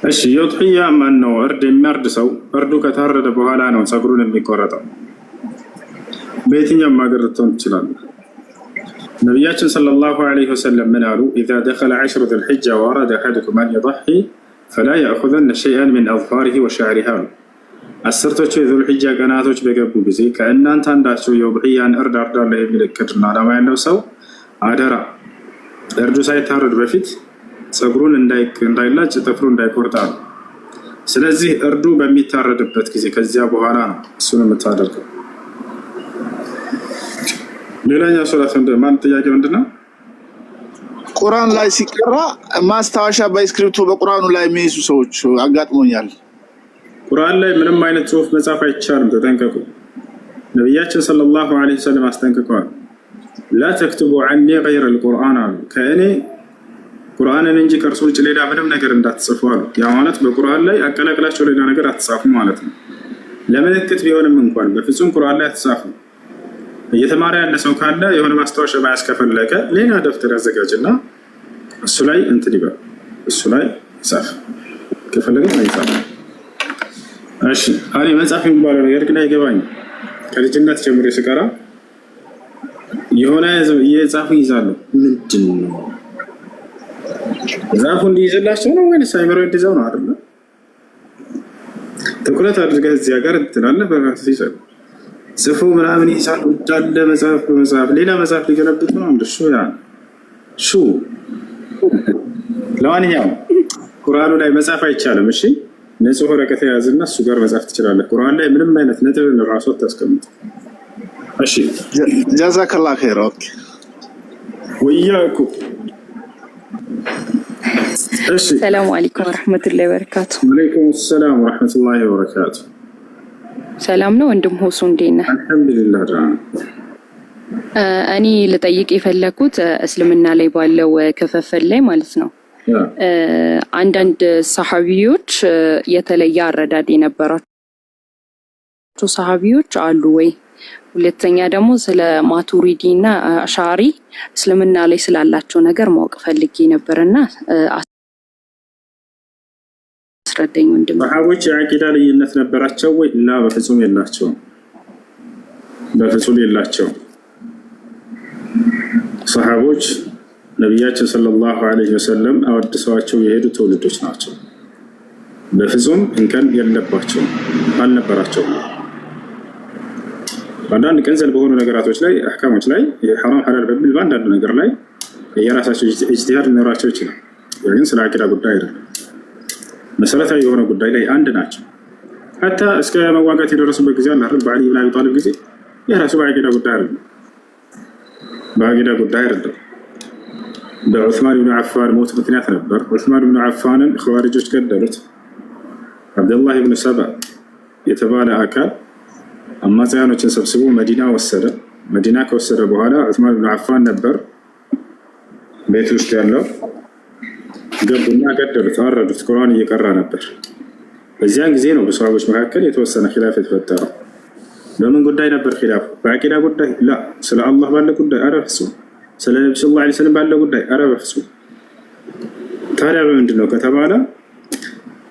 እሺ የውጥያ ማን ነው? እርድ የሚያርድ ሰው እርዱ ከታረደ በኋላ ነው ጸጉሩን የሚቆረጠው። በየትኛውም ሀገር ልትሆን ትችላለህ። ነቢያችን ሰለላሁ ዐለይሂ ወሰለም ምን አሉ? ኢዛ ደኸለ ዐሽሩ ዙልሒጃ ወአራደ አሐዱኩም አን የضሒ ፈላ የእኹዘነ ሸይአን ሚን አዝፋሪሂ ወሸዕሪሂ አሉ። አስርቶቹ የዙልሒጃ ቀናቶች በገቡ ጊዜ ከእናንተ አንዳችሁ የውድሕያን እርድ አርዳለሁ የሚል እቅድና ዓላማ ያለው ሰው አደራ እርዱ ሳይታረድ በፊት ጸጉሩን እንዳይላጭ ጥፍሩ እንዳይቆርጥ አሉ። ስለዚህ እርዱ በሚታረድበት ጊዜ ከዚያ በኋላ ነው እሱን የምታደርገው። ሌላኛው ሶላት ማን ጥያቄ ምንድነው? ቁርአን ላይ ሲቀራ ማስታወሻ በስክሪፕቶ በቁርአኑ ላይ የሚይዙ ሰዎች አጋጥሞኛል። ቁርአን ላይ ምንም አይነት ጽሁፍ መጻፍ አይቻልም፣ ተጠንቀቁ። ነቢያችን ሰለላሁ ዐለይሂ ወሰለም አስጠንቅቀዋል። ላ ተክቱቡ ዐኒ ገይረ ልቁርአን አሉ። ከእኔ ቁርአንን እንጂ ከእርሱ ውጭ ሌላ ምንም ነገር እንዳትጽፉ አሉ። ያ ማለት በቁርአን ላይ አቀላቅላቸው ሌላ ነገር አትጻፉ ማለት ነው። ለምልክት ቢሆንም እንኳን በፍጹም ቁርአን ላይ አትጻፉ። እየተማረ ያለ ሰው ካለ የሆነ ማስታወሻ ባያስ ከፈለገ ሌላ ደብተር ያዘጋጅና እሱ ላይ እንትን ይበል፣ እሱ ላይ ይጻፍ ከፈለገ ይጻፍ። እሺ አሬ መጻፍ የሚባለው ነገር ግን አይገባኝም። ከልጅነት ጀምሮ ስቀራ የሆነ የጻፉ ይዛሉ። ምንድን ነው ዛፉ እንዲይዝላቸው ነው ወይስ አይምሮ እንዲይዘው ነው? አይደለም ትኩረት አድርገህ እዚያ ጋር ትላለህ። በራስህ ይጻፍ ጽፎ ምናምን ይሳል እንዳለ መጽሐፍ በመጽሐፍ ሌላ መጽሐፍ ሊገለብጥ ነው እንደሱ ያ ሹ ለማንኛውም ቁርአኑ ላይ መጽሐፍ አይቻልም። እሺ ንጹህ ወረቀት ያዝና እሱ ጋር መጽሐፍ ትችላለህ። ቁርአን ላይ ምንም አይነት ነጥብ ራሱ አታስቀምጥ። እሺ ጀዛከላሁ ኸይር። ኦኬ ወያኩ እሺ ሰላም አለይኩም ወራህመቱላሂ ወበረካቱ። ወአለይኩም ሰላም ወራህመቱላሂ ወበረካቱ። ሰላም ነው ወንድም ሆሱ እንዴት ነህ? አልሐምዱሊላህ ደህና። እኔ ልጠይቅ የፈለኩት እስልምና ላይ ባለው ክፍፍል ላይ ማለት ነው። አንዳንድ ሰሃቢዎች የተለየ አረዳድ የነበራቸው ሰሃቢዎች አሉ ወይ? ሁለተኛ ደግሞ ስለ ማቱሪዲ እና አሻሪ እስልምና ላይ ስላላቸው ነገር ማወቅ ፈልጌ ነበርና አስረዳኝ ወንድም። ሰሃቦች የአቂዳ ልዩነት ነበራቸው ወይ? እና በፍጹም የላቸውም፣ በፍጹም የላቸውም። ሰሃቦች ነቢያችን ሰለላሁ ዐለይሂ ወሰለም አወድሰዋቸው የሄዱ ትውልዶች ናቸው። በፍጹም እንከን የለባቸውም፣ አልነበራቸውም። በአንዳንድ ቀንዘል በሆኑ ነገራቶች ላይ አህካሞች ላይ ሐራም ሐላል በሚል በአንዳንድ ነገር ላይ የራሳቸው ኢጅቲሃድ ሊኖራቸው ይችላል። ግን ስለ አቂዳ ጉዳይ አይደለም። መሰረታዊ የሆነ ጉዳይ ላይ አንድ ናቸው። ሐታ እስከ መዋጋት የደረሱበት ጊዜ አለ አይደል? በአሊ ብን አቢ ጣሊብ ጊዜ የራሱ በአቂዳ ጉዳይ አይደለም፣ በአቂዳ ጉዳይ አይደለም። በዑስማን ብን አፋን ሞት ምክንያት ነበር። ዑስማን ብን አፋንን ኸዋሪጆች ገደሉት። አብደላህ ብን ሰባ የተባለ አካል አማጽያኖችን ሰብስቦ መዲና ወሰደ። መዲና ከወሰደ በኋላ ዑስማን ብን አፋን ነበር ቤት ውስጥ ያለው። ገቡና ገደሉት፣ አረዱት። ቁርአን እየቀራ ነበር። በዚያን ጊዜ ነው በሰሃቦች መካከል የተወሰነ ኺላፍ የተፈጠረው። በምን ጉዳይ ነበር ኺላፍ? በአቂዳ ጉዳይ ላ፣ ስለ አላህ ባለ ጉዳይ አረ ፍጹም፣ ስለ ነብዩ ሰለላሁ ዐለይሂ ወሰለም ባለ ጉዳይ አረ ፍጹም። ታዲያ በምንድን ነው ከተባለ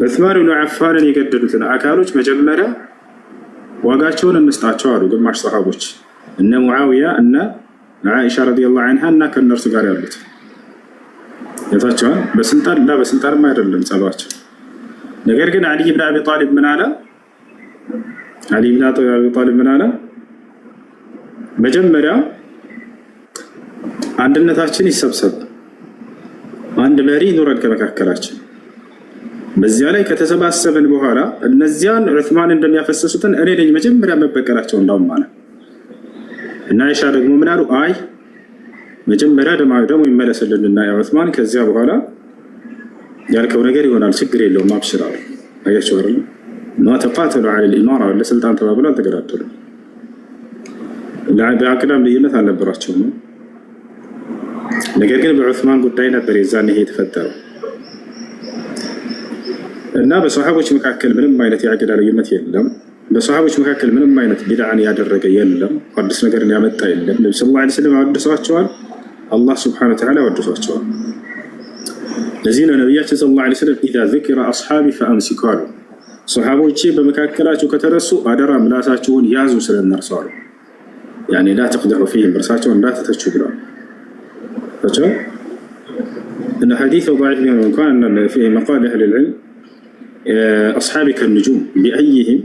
ዑስማን ብን አፋንን የገደሉትን አካሎች መጀመሪያ ዋጋቸውን እንስጣቸው አሉ ግማሽ ሰሃቦች፣ እነ ሙዓዊያ እና አይሻ ረዲየላሁ ዐንሃ እና ከነርሱ ጋር ያሉት የታቸዋል። በስልጣን ላ በስልጣንም አይደለም ጸባቸው። ነገር ግን አሊ ብን አቢ ጣሊብ ምን አለ? አሊ ብን አቢ ጣሊብ ምን አለ? መጀመሪያ አንድነታችን ይሰብሰብ፣ አንድ መሪ ኑረን ከመካከላችን። በዚያ ላይ ከተሰባሰብን በኋላ እነዚያን ዑስማን እንደሚያፈሰሱትን እኔ ነኝ መጀመሪያ መበቀላቸው እንዳውም ማለት እና አይሻ ደግሞ ምን አሉ? አይ መጀመሪያ ደግሞ ይመለስልንና ያ ዑስማን፣ ከዚያ በኋላ ያልከው ነገር ይሆናል፣ ችግር የለውም አብሽር አሉ። አያቸው አይደል? ነው ተቃተሉ على الاماره ለስልጣን ተባብለው አልተገዳደሉም። በአቅዳም ልዩነት አልነበራቸውም። ነገር ግን በዑስማን ጉዳይ ነበር የዛን ይሄ የተፈጠረው እና በሰሃቦች መካከል ምንም አይነት የአቂዳ ልዩነት የለም። በሰሃቦች መካከል ምንም አይነት ቢድዓን ያደረገ የለም፣ አዲስ ነገርን ያመጣ የለም። ነብዩ ሰለላሁ ዐለይሂ ወሰለም አወድሰዋቸዋል፣ አላህ ሱብሓነሁ ወተዓላ አወድሷቸዋል። ለዚህ ነው ነቢያችን ሰለላሁ ዐለይሂ ወሰለም ኢዛ ذكر أصحابي فأمسكوا አሉ። ሶሐቦቼ በመካከላችሁ ከተረሱ አደራ ምላሳችሁን ያዙ ስለነርሱ አሉ። ያኔ ላ ተቅደሑ ፊህም እርሳቸውን እንዳትተቹ ብለዋል። إن حديث ضعيف من كان فيه مقال أهل العلم أصحابي كالنجوم بأيهم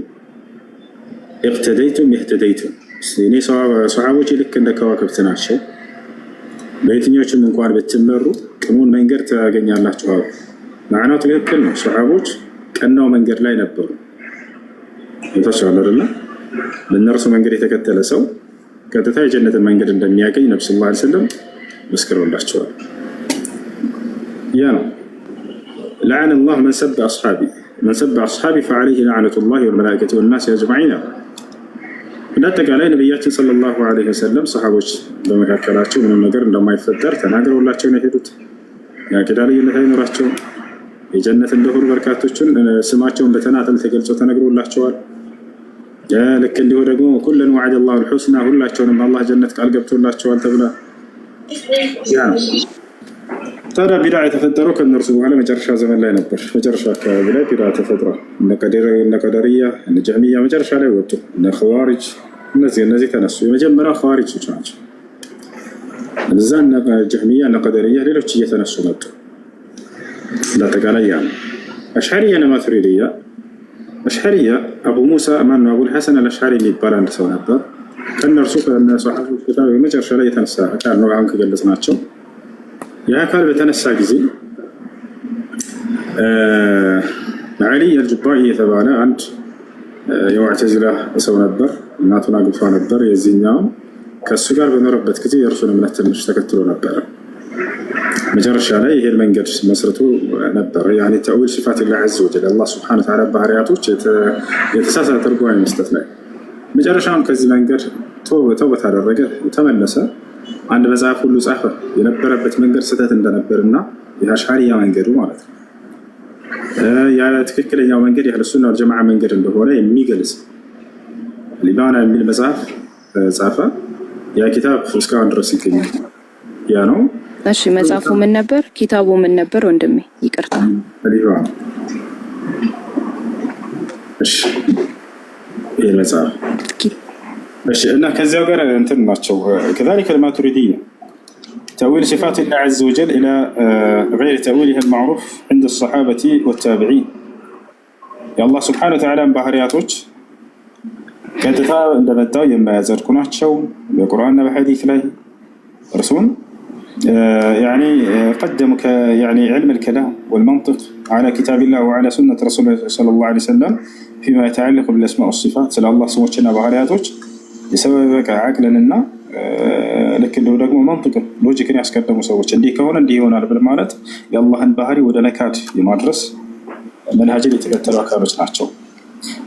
اقتديتم يهتديتم يعني صحابوች ልክ እንደ ከዋክብት ናቸው በየትኞቹም እንኳን ብትመሩ ቅኑን መንገድ ታገኛላችሁ አሉ። ማዕናው ትክክል ነው። ሰሃቦች ቀናው መንገድ ላይ ነበሩ። ይተሻለ አይደል? በእነርሱ መንገድ የተከተለ ሰው ቀጥታ የጀነትን መንገድ እንደሚያገኝ ነብዩ ሰለላሁ ዐለይሂ ወሰለም መስክረውላቸዋል። ያ ነው لعن الله من سب أصحابي فعليه لعنة الله والملائكة والناس أجمعين። እንዳጠቃላይ ነብያችን ሰለላሁ ዐለይሂ ወሰለም ሰሃቦች በመካከላቸው ምንም ነገር እንደማይፈጠር ተናግረውላቸው ነው የሄዱት። የአቂዳ ልዩነት አይኖራቸውም። የጀነት እንደሆኑ በርካቶችን ስማቸውን በተናጠል ተገልጾ ተነግሮላቸዋል። ልክ እንዲሁ ደግሞ ኩለን ወዐደ አላሁ አልሑስና ሁላቸውንም አላህ ጀነት ቃል ገብቶላቸዋል ተብሏል። ያ ታዲያ ቢድዓ የተፈጠረው ከእነርሱ በኋላ መጨረሻ ዘመን ላይ ነበር። መጨረሻ አካባቢ ላይ ቢድዓ ተፈጥሯል። እነ ቀደርያ እነ ጀህሚያ መጨረሻ ላይ ወጡ። እነ ኸዋሪጅ እነዚህ ተነሱ። የመጀመሪያው ኸዋሪጆች ናቸው። እዛ እነ ጀህሚያ እነ ቀደርያ ሌሎች እየተነሱ መጡ። እንዳጠቃላይ ያ አሽዓሪያ እና ማቱሪዲያ አሽዓሪያ አቡ ሙሳ ማነው አቡል ሐሰን አልአሽዓሪ የሚባል አንድ ሰው ነበር። ከእነርሱ ከነሰሐቦች ኪታብ የመጨረሻ ላይ የተነሳ አካል ነው። አሁን ከገለጽናቸው የአካል በተነሳ ጊዜ ዓሊ አልጁባኢ የተባለ አንድ የሙዕተዚላ ሰው ነበር። እናቱን አግብቷ ነበር። የዚህኛው ከእሱ ጋር በኖረበት ጊዜ የእርሱን እምነት ትንሽ ተከትሎ ነበረ። መጨረሻ ላይ ይሄን መንገድ መስርቶ ነበረ። ያኔ ተእዊል ሲፋቲላህ ዐዘ ወጀል አላህ ሱብሓነሁ ወተዓላ ባህሪያቶች የተሳሳተ ትርጓሜ መስጠት ላይ መጨረሻውን ከዚህ መንገድ ተውበት አደረገ፣ ተመለሰ። አንድ መጽሐፍ ሁሉ ጻፈ። የነበረበት መንገድ ስህተት እንደነበርና የአሽዓሪያ መንገዱ ማለት ነው ያ ትክክለኛው መንገድ የአህለ ሱና ወል ጀማዓ መንገድ እንደሆነ የሚገልጽ ሊባና የሚል መጽሐፍ ጻፈ። ያ ኪታብ እስካሁን ድረስ ይገኛል። ያ ነው። እሺ መጽሐፉ ምን ነበር? ኪታቡ ምን ነበር? ወንድሜ ይቅርታ። ሊባና እሺ ይሄ መጽሐፍ እሺ እና ከዚያው ጋር እንትን ናቸው። كذلك الماتريدية تأويل صفات الله عز وجل إلى غير تأويلها المعروف عند الصحابة والتابعين. يا الله سبحانه وتعالى بحرياتوች ቀጥታ እንደመጣው የማያዘርኩ ናቸው። በቁርአንና በሐዲስ ላይ እርሱን يعني قدموا يعني علم الكلام والمنطق على كتاب الله وعلى سنة رسوله صلى الله عليه وسلم فيما يتعلق بالأسماء والصفات سأل الله سموتنا بحرياتوች የሰበበ አቅልንና ልክ እንደው ደግሞ መንጥቅ ሎጂክን ያስቀደሙ ሰዎች እንዲህ ከሆነ እንዲህ ይሆናል ብል ማለት የአላህን ባህሪ ወደ ነካድ የማድረስ መንሃጅን የተከተሉ አካሎች ናቸው።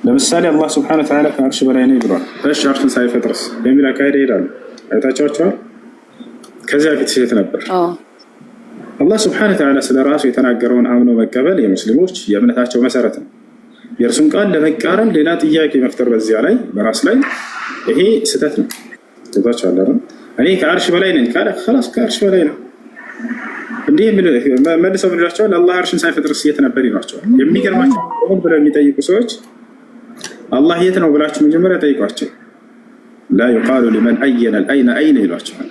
ለምሳሌ አላህ ሱብሓነሁ ወተዓላ ከአርሽ በላይ ነው ብሏል። እሺ አርሽን ሳይፈጥርስ የሚል አካሄድ ይሄዳሉ። አይታችኋቸዋል። ከዚያ በፊት ሴት ነበር። አላህ ሱብሓነሁ ወተዓላ ስለ ራሱ የተናገረውን አምኖ መቀበል የሙስሊሞች የእምነታቸው መሰረት ነው። የእርሱን ቃል ለመቃረን ሌላ ጥያቄ መፍጠር በዚያ ላይ በራስ ላይ ይሄ ስህተት ነው። ተዛቻለ አይደል? እኔ ከአርሽ በላይ ነኝ ካለ خلاص ከአርሽ በላይ ነው። እንዴ መልሰው ብሏቸዋል። አላህ አርሽን ሳይፈጥርስ የት ነበር ይሏቸዋል። የሚገርማቸው ሆን ብለው የሚጠይቁ ሰዎች አላህ የት ነው ብላችሁ መጀመሪያ ጠይቋቸው። لا يقال لمن أين الأين أين ይሏቸዋል።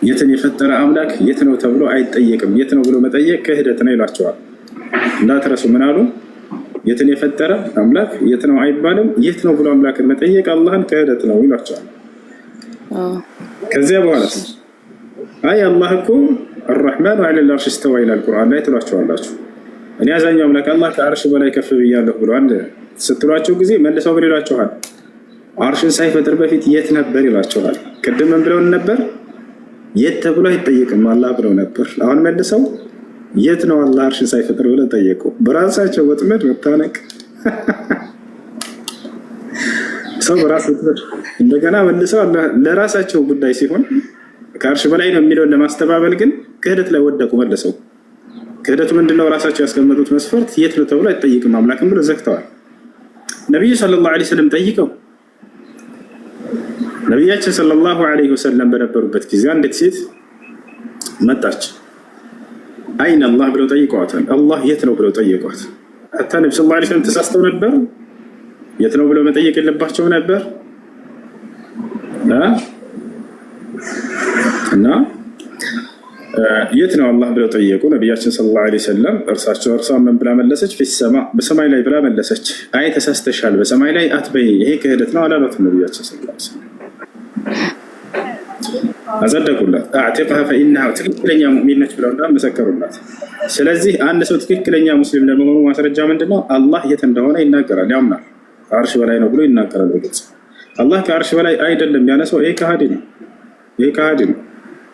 የትን የፈጠረ አምላክ የት ነው ተብሎ አይጠየቅም። የት ነው ብሎ መጠየቅ ክህደት ነው ይሏቸዋል። እንዳትረሱ ምን አሉ? የትን የፈጠረ አምላክ የት ነው አይባልም። የት ነው ብሎ አምላክን መጠየቅ አላህን ክህደት ነው ይሏቸዋል። ከዚያ በኋላ አይ አላህ እኮ الرحمن على العرش استوى ይላል ቁርአን ላይ ትሏቸዋላችሁ። እኔ አዛኛው አምላክ አላህ ከአርሽ በላይ ከፍ ብያለሁ ብሏል ስትሏቸው ጊዜ መልሰው ምን ይሏቸዋል? አርሽን ሳይፈጥር በፊት የት ነበር ይሏቸዋል። ቅድም ምን ብለው ነበር? የት ተብሎ አይጠየቅም አላህ ብለው ነበር። አሁን መልሰው የት ነው አላህ አርሽን ሳይፈጥር ብለው ጠየቁ። በራሳቸው ወጥመድ መታነቅ ሰው በራሱ ወጥመድ እንደገና መልሰው ለራሳቸው ጉዳይ ሲሆን ከአርሽ በላይ ነው የሚለውን ለማስተባበል ግን ክህደት ላይ ወደቁ። መልሰው ክህደቱ ምንድነው? ራሳቸው ያስቀመጡት መስፈርት የት ነው ተብሎ አይጠየቅም አምላክም ብለው ዘግተዋል። ነብዩ ሰለላሁ ዐለይሂ ወሰለም ጠይቀው ነብያችን ሰለላሁ ዐለይሂ ወሰለም በነበሩበት ጊዜ አንዲት ሴት መጣች። አይን አላህ ብለው ጠይቀዋታል። አላህ የት ነው ብለው ጠየቋት። ሐታ ነብዩ ሰለላሁ ዐለይሂ ወሰለም ተሳስተው ነበር። የት ነው ብለው መጠየቅ የለባቸው ነበር እና የት ነው አላህ ብለው ጠየቁ። ነቢያችን ሰለላሁ ዐለይሂ ወሰለም እርሷ ምን ብላ መለሰች? ፊሰማ በሰማይ ላይ ብላ መለሰች። አይ ተሳስተሻል፣ በሰማይ ላይ አትበይ፣ ይሄ ክህደት ነው አላሏትም ነቢያችን ሰለላሁ ዐለይሂ ወሰለም። አጸደቁላት። አዕቲቅሃ ፈኢነሃ ትክክለኛ ሙእሚን ነች ብለው መሰከሩላት። ስለዚህ አንድ ሰው ትክክለኛ ሙስሊም ለመሆኑ ማስረጃ ምንድነው? አላህ የት እንደሆነ ይናገራል፣ ያምናል። ከአርሽ በላይ ነው ብሎ ይናገራል በግልጽ። አላህ ከአርሽ በላይ አይደለም ያለ ሰው ይሄ ከሃዲ ነው፣ ይሄ ከሃዲ ነው።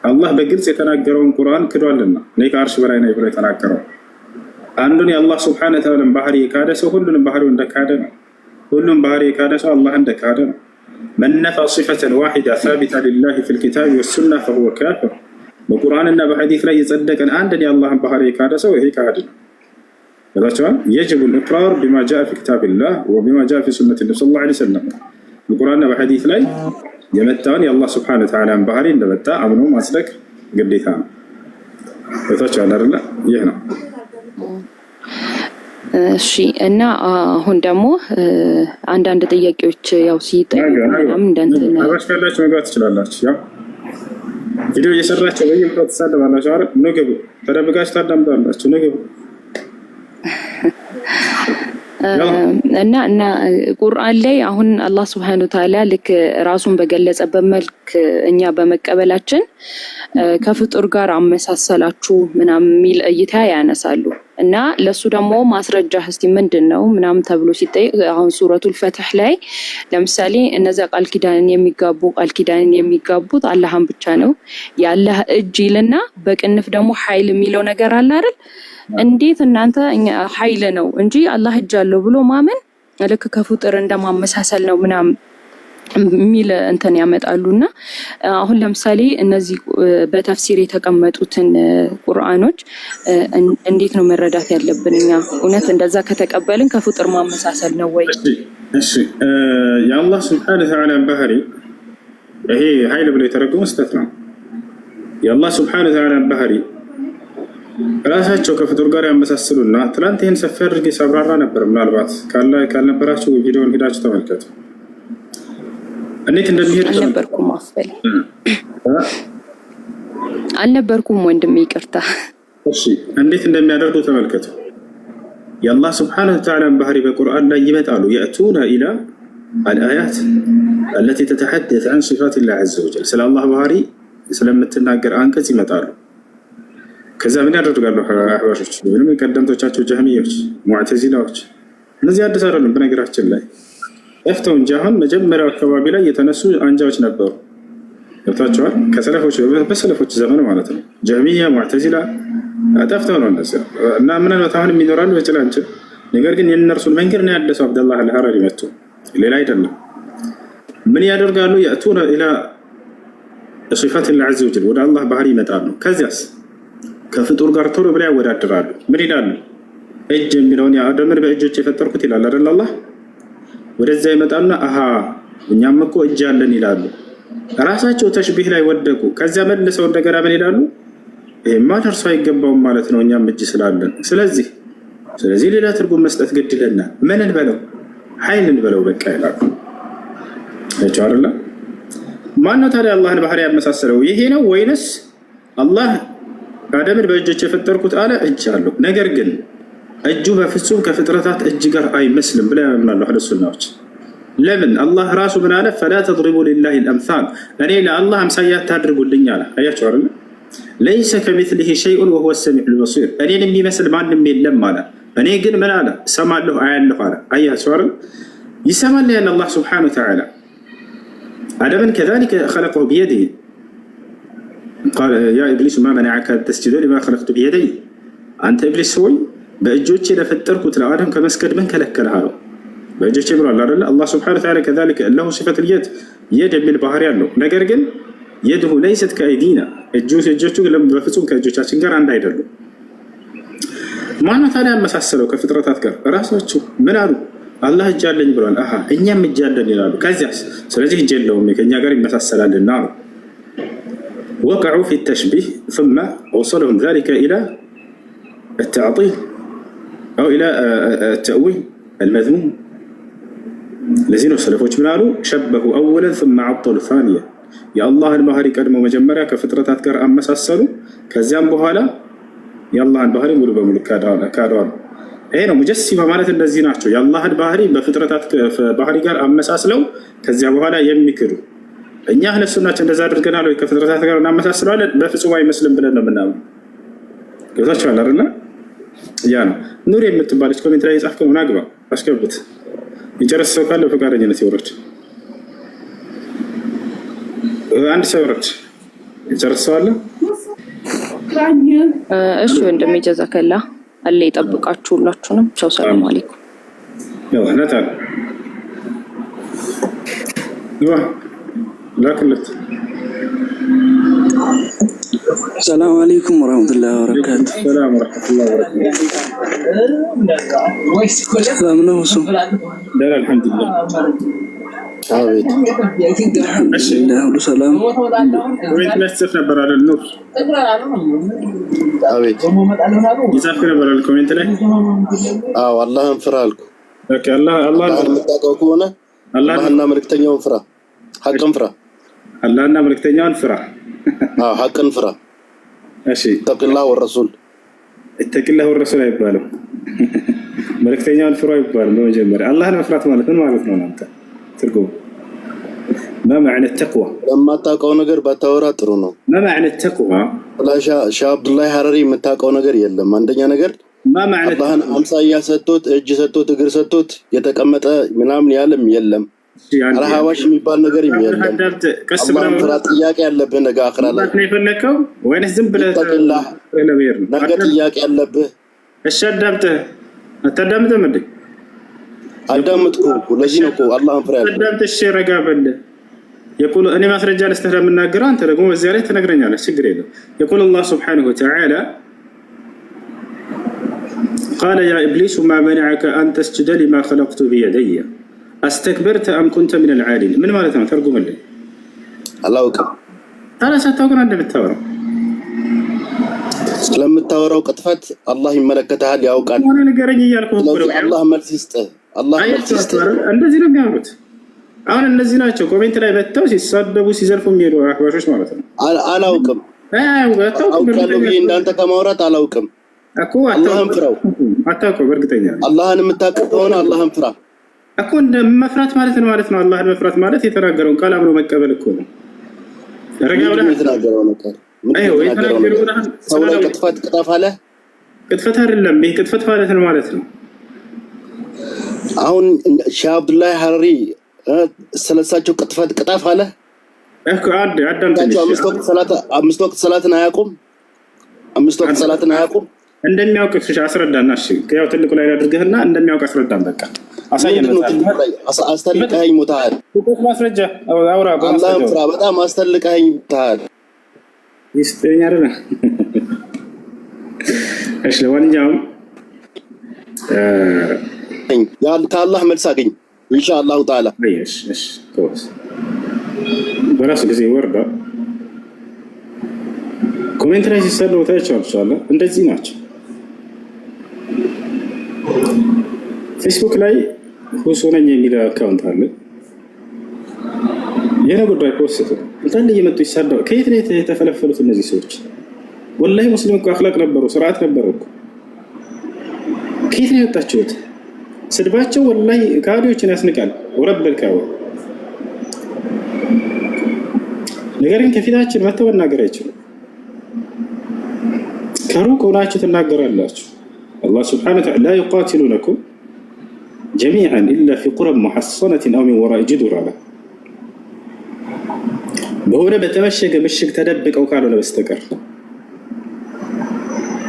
አላህ በግልጽ የተናገረውን ቁርአን ክዷልና እኔ ከአርሽ በላይ ነው ብሎ የተናገረው አንዱን የአላህ ሱብሓነሁ ወተዓላ ባህሪ የካደ ሰው ሁሉንም ባህሪው እንደካደ ነው። ሁሉም ባህሪ የካደ ሰው አላህ እንደካደ ነው። መን ነፋ ሲፈተን ዋሂዳ ሳቢታ ሊላሂ ፊል ኪታቢ ወሱና ፈሁወ ካፊር። በቁርአንና በሐዲስ ላይ የጸደቀን አንድን የአላህን ባህሪ የካደ ሰው ይሄ ከሃዲ ነው። የጅቡ ልእቅራር ቢማ ጃአ ፊ ኪታቢላህ ወቢማ ጃአ ፊ ሱነት ነቢ ሰለላሁ ዐለይሂ ወሰለም። በቁርአንና በሐዲስ ላይ የመጣውን የአላህ ሱብሓነሁ ወተዓላን ባህሪ እንደመጣ አምኖ ማጽደቅ ግዴታ ነው። ታቻለ አይደለ? ይህ ነው። እሺ። እና አሁን ደግሞ አንዳንድ ጥያቄዎች ያው ሲጠይቁ ካላችሁ መግባት ትችላላችሁ። ያው ቪዲዮ እየሰራችሁ በየቦታው ተሳደባላችሁ አይደል? ንግቡ፣ ተደብቃችሁ ታዳምጣላችሁ። ንግቡ እና ቁርአን ላይ አሁን አላህ ሱብሓነሁ ወተዓላ ልክ ራሱን በገለጸበት መልክ እኛ በመቀበላችን ከፍጡር ጋር አመሳሰላችሁ ምናምን የሚል እይታ ያነሳሉ። እና ለሱ ደግሞ ማስረጃ እስቲ ምንድን ነው ምናምን ተብሎ ሲጠይቅ አሁን ሱረቱል ፈትህ ላይ ለምሳሌ እነዚያ ቃል ኪዳንን የሚጋቡት አላህን ብቻ ነው የአላህ እጅ ይልና በቅንፍ ደግሞ ኃይል የሚለው ነገር አለ አይደል? እንዴት እናንተ ኃይል ነው እንጂ አላህ እጅ አለው ብሎ ማመን ልክ ከፍጡር እንደማመሳሰል ነው ምናምን የሚል እንትን ያመጣሉና አሁን ለምሳሌ እነዚህ በተፍሲር የተቀመጡትን ቁርአኖች እንዴት ነው መረዳት ያለብን እኛ? እውነት እንደዛ ከተቀበልን ከፍጡር ማመሳሰል ነው ወይ? እሺ የአላህ ሱብሓነሁ ወተዓላ ባህሪ ይሄ ኃይል ብሎ የተረጎመው ስህተት ነው። የአላህ ሱብሓነሁ ወተዓላ ባህሪ ራሳቸው ከፍጡር ጋር ያመሳስሉና ትናንት ይህን ሰፊ አድርጌ ሳብራራ ነበር። ምናልባት ካልነበራችሁ ቪዲዮን ሄዳችሁ ተመልከቱ። እንዴት እንደሚሄድ አልነበርኩም ወንድሜ ይቅርታ። እሺ እንዴት እንደሚያደርጉ ተመልከቱ። የአላህ ሱብሓነሁ ወተዓላ ባህሪ በቁርአን ላይ ይመጣሉ። يأتون إلى الآيات التي تتحدث عن صفات الله عز وجل ስለ አላህ ባህሪ ስለምትናገር አንቀጽ ይመጣሉ። ከዛ ምን ያደርጋሉ? አህባሾች ወይም የቀደምቶቻቸው ጀህሚዮች፣ ሙዕተዚላዎች እነዚህ አዲስ አይደሉም በነገራችን ላይ ጠፍተው እንጂ አሁን መጀመሪያው አካባቢ ላይ የተነሱ አንጃዎች ነበሩ። ገብታችኋል? ከሰለፎች በሰለፎች ዘመን ማለት ነው። ጀህሚያ፣ ሙዕተዚላ ጠፍተው ነው እነዚህ እና ምናልባት አሁንም ይኖራሉ በጭላንጭል። ነገር ግን የእነርሱን መንገድ ነው ያደሰው አብደላህ አልሐረሪ መጥቶ ሌላ አይደለም። ምን ያደርጋሉ? يأتون إلى صفات الله عز وجل ወደ አላህ ባህሪ ይመጣሉ። ከዚያስ ከፍጡር ጋር ቶሎ ብለው ያወዳድራሉ። ምን ይላሉ? እጅ የሚለውን የአደምን በእጆች የፈጠርኩት ይላል አይደል አላህ። ወደዛ ይመጣና አሃ እኛም እኮ እጅ አለን ይላሉ። ራሳቸው ተሽቢህ ላይ ወደቁ። ከዚያ መልሰው እንደገና ምን ይላሉ? ይሄማ ደርሶ አይገባውም ማለት ነው እኛም እጅ ስላለን። ስለዚህ ሌላ ትርጉም መስጠት ግድ ይለናል። ምን እንበለው? ኃይል እንበለው በቃ ይላሉ። እቻ አይደለ? ማነው ታዲያ አላህን ባህሪ ያመሳሰለው? ይሄ ነው ወይንስ አላህ አደምን በእጆች የፈጠርኩት አለ እጅ አለው፣ ነገር ግን እጁ በፍጹም ከፍጥረታት እጅ ጋር አይመስልም ብለው ያምናሉ አህለ ሱናዎች። ለምን? አላህ ራሱ ምን አለ? ፈላ ተድሪቡ ሊላሂ አልአምሳል፣ እኔ ለአላህ አምሳያ አታድርጉልኝ አለ። አያችሁ አይደል? ለይሰ ከሚስሊሂ ሸይኡን ወሁወ ሰሚዑል በሲር፣ እኔን የሚመስል ማንም የለም አለ። እኔ ግን ምን አለ? እሰማለሁ አያለሁ አለ። አያችሁ አይደል? ይሰማል ያለ አላህ ሱብሓነሁ ወተዓላ አደምን ከዛሊከ ኸለቀሁ ቢየዲሂ ቃለ ያ ኢብሊስ ማ መነዐከ አን ተስጁደ ሊማ ኸለቅቱ ቢየደይ፣ አንተ ኢብሊስ ሆይ በእጆቼ ለፈጠርኩት ለአደም ከመስገድ ምን ከለከለህ አለው። በእጆቼ ብሏል አይደለ? አላህ ሱብሓነሁ ወተዓላ ከዛሊከ ለሁ ሲፈቱል የድ የሚል ባህሪ አለው። ነገር ግን የድሁ ለይሰት ከአይዲና፣ እጆቹ በፍጹም ከእጆቻችን ጋር አንድ አይደሉም። ማነው ታዲያ ያመሳሰለው ከፍጥረታት ጋር? ራሳችሁ ምን አሉ? አላህ እጅ አለኝ ብሏል። አሃ እኛም እጅ አለን ይላሉ። ከዚያስ ስለዚህ እጅ የለውም ከእኛ ጋር ይመሳሰላልና ነው። ወቀዑ ፊ ተሽቢህ ثم وصلهم ذلك إلى التعطيل أو إلى التأويل المذموم. الذين سلفوች ምን አሉ? شبهوا أولا ثم عطلوا ثانيا የአላህን ባህሪ ቀድመው መጀመሪያ ከፍጥረታት ጋር አመሳሰሉ፣ ከዚያም በኋላ የአላህን ባህሪ ሙሉ በሙሉ ካደዋል። ይሄ ነው ሙጀሲማ ማለት እንደዚህ ናቸው። የአላህን ባህሪ በፍጥረታት ባህሪ ጋር አመሳስለው ከዚያ በኋላ የሚክዱ። እኛ አህለ ሱናችን እንደዛ አድርገናል ወይ ከፍጥረታት ጋር እናመሳስለዋለን? በፍጹም አይመስልም ብለን ነው የምናምነው። ገብታችኋል አይደል? ያ ነው ኑር የምትባለች ኮሜንት ላይ የጻፍከው ምን አግባ አስገብት። የጨረሰ ሰው ካለ ፈቃደኝነት ይወርድ። አንድ ሰው ይወርድ። የጨረሰ ሰው አለ? እሺ ወንድሜ ጀዛከላ አለ ይጠብቃችሁ ሁላችሁንም። ቻው ሰላም አለይኩም። ያው ነታ ላክለት السلام عليكم ورحمة الله وبركاته. السلام ورحمة الله وبركاته. سلام نوسو. لا الحمد لله. عابد. الحمد لله ولو سلام. وين تنسف نبر على النور. عابد. يسافر نبر على الكومنت لك. والله انفرالكم. اوكي الله متاكونا. الله أنا ملكتني انفرا. حق انفرا. الله أنا ملكتني انفرا. حق انفرا. ماشي. اتق الله والرسول. اتق الله والرسول يبالو. ملكتني انفرا يبالو بمجمر. الله نفرات مالك من مالك نون انت. ترقوا. ما معنى التقوى؟ لما تاقو نجر بتاورا ترونو. ما معنى التقوى؟ لا شا عبد الله حرري متاقو نجر يلم عندنا نجر. ما معنى الله أمسايا ستوت إج ستوت إجر ستوت يتكمل منام يعلم يلم. على هواش ميبال نجاري يلم. الله فرات إياك يلا بينك آخر الله. الله كيف لكم؟ وين الزبلة؟ اتق الله. نجت إياك يلا به. الشدامته. التدامته مدي. أدامتكو ولجينكو الله فرات. التدامت الشيء رجابل. يقول أنا ما رجال استخدم من ناقران ترى قوم الزيارة تنقرن على سجريله. يقول الله سبحانه وتعالى قال يا إبليس ما منعك أن تسجد لما خلقت بيدي أستكبرت أم كنت من العالين. من مالتنا ترجم لي الله أكبر. أنا ستوقن عند بالتورا لما التورا وقطفت الله ملكتها اللي أوقات أنا نقرني يالكم الله مرسيسته الله مرسيسته الذين بيعملوا أنا الذين أشوفوا كومنت لا يبتوا يصدقوا يزرفوا ميرو أحباش مالتنا أنا أوكم أوكم بين أنت كمورات على أوكم أكو اللهم فرو أتاكو برقتين اللهم متاكون اللهم فرا أكون مفرات مالتنا الله مفرات مالت يتراجرون قال أمر مكبل كونه رجعوا يتراجرون كار أيوة يتراجرون سووا كتفات كتاف هلا كتفت هرلم به كتفت مالتنا أهون شاب الله حرري سلساتو كتفات كتاف هلا أكو عدم أمس وقت صلاة نهاكم أمس وقت صلاة نهاكم عندما يوقف شيء أسردنا الشيء كي يوتلك لا يدرجهنا عندما يوقف أسردنا بك أستلك هاي متعال وكيف ما أسرجه أو أوراق الله يفرح بدأ ما أستلك هاي متعال يسترين يارنا إيش لو أنا جام يا الله ملساقين إن شاء الله تعالى إيش كويس براس كذي وردة ኮሜንት ላይ ሲሰሩ ታያቸዋል። እንደዚህ ናቸው። ፌስቡክ ላይ ሁሱ ነኝ የሚል አካውንት አለ። የሆነ ጉዳይ ፖስት እንትን እየመጡ ይሳደው። ከየት ነው የተፈለፈሉት እነዚህ ሰዎች? ወላሂ ሙስሊም እኮ አኽላቅ ነበሩ፣ ስርዓት ነበሩ እኮ። ከየት ነው የወጣችሁት? ስድባቸው ወላሂ ካዲዎችን ያስንቃል። ወረበል ካው ነገር ግን ከፊታችን መተው መናገር አይችሉም። كروك وناشة الناقر الله الله سبحانه وتعالى لا يقاتلونكم جميعا إلا في قرى محصنة أو من وراء جدر بهنا بتمشق مشق تدبك أو كانوا لبستكر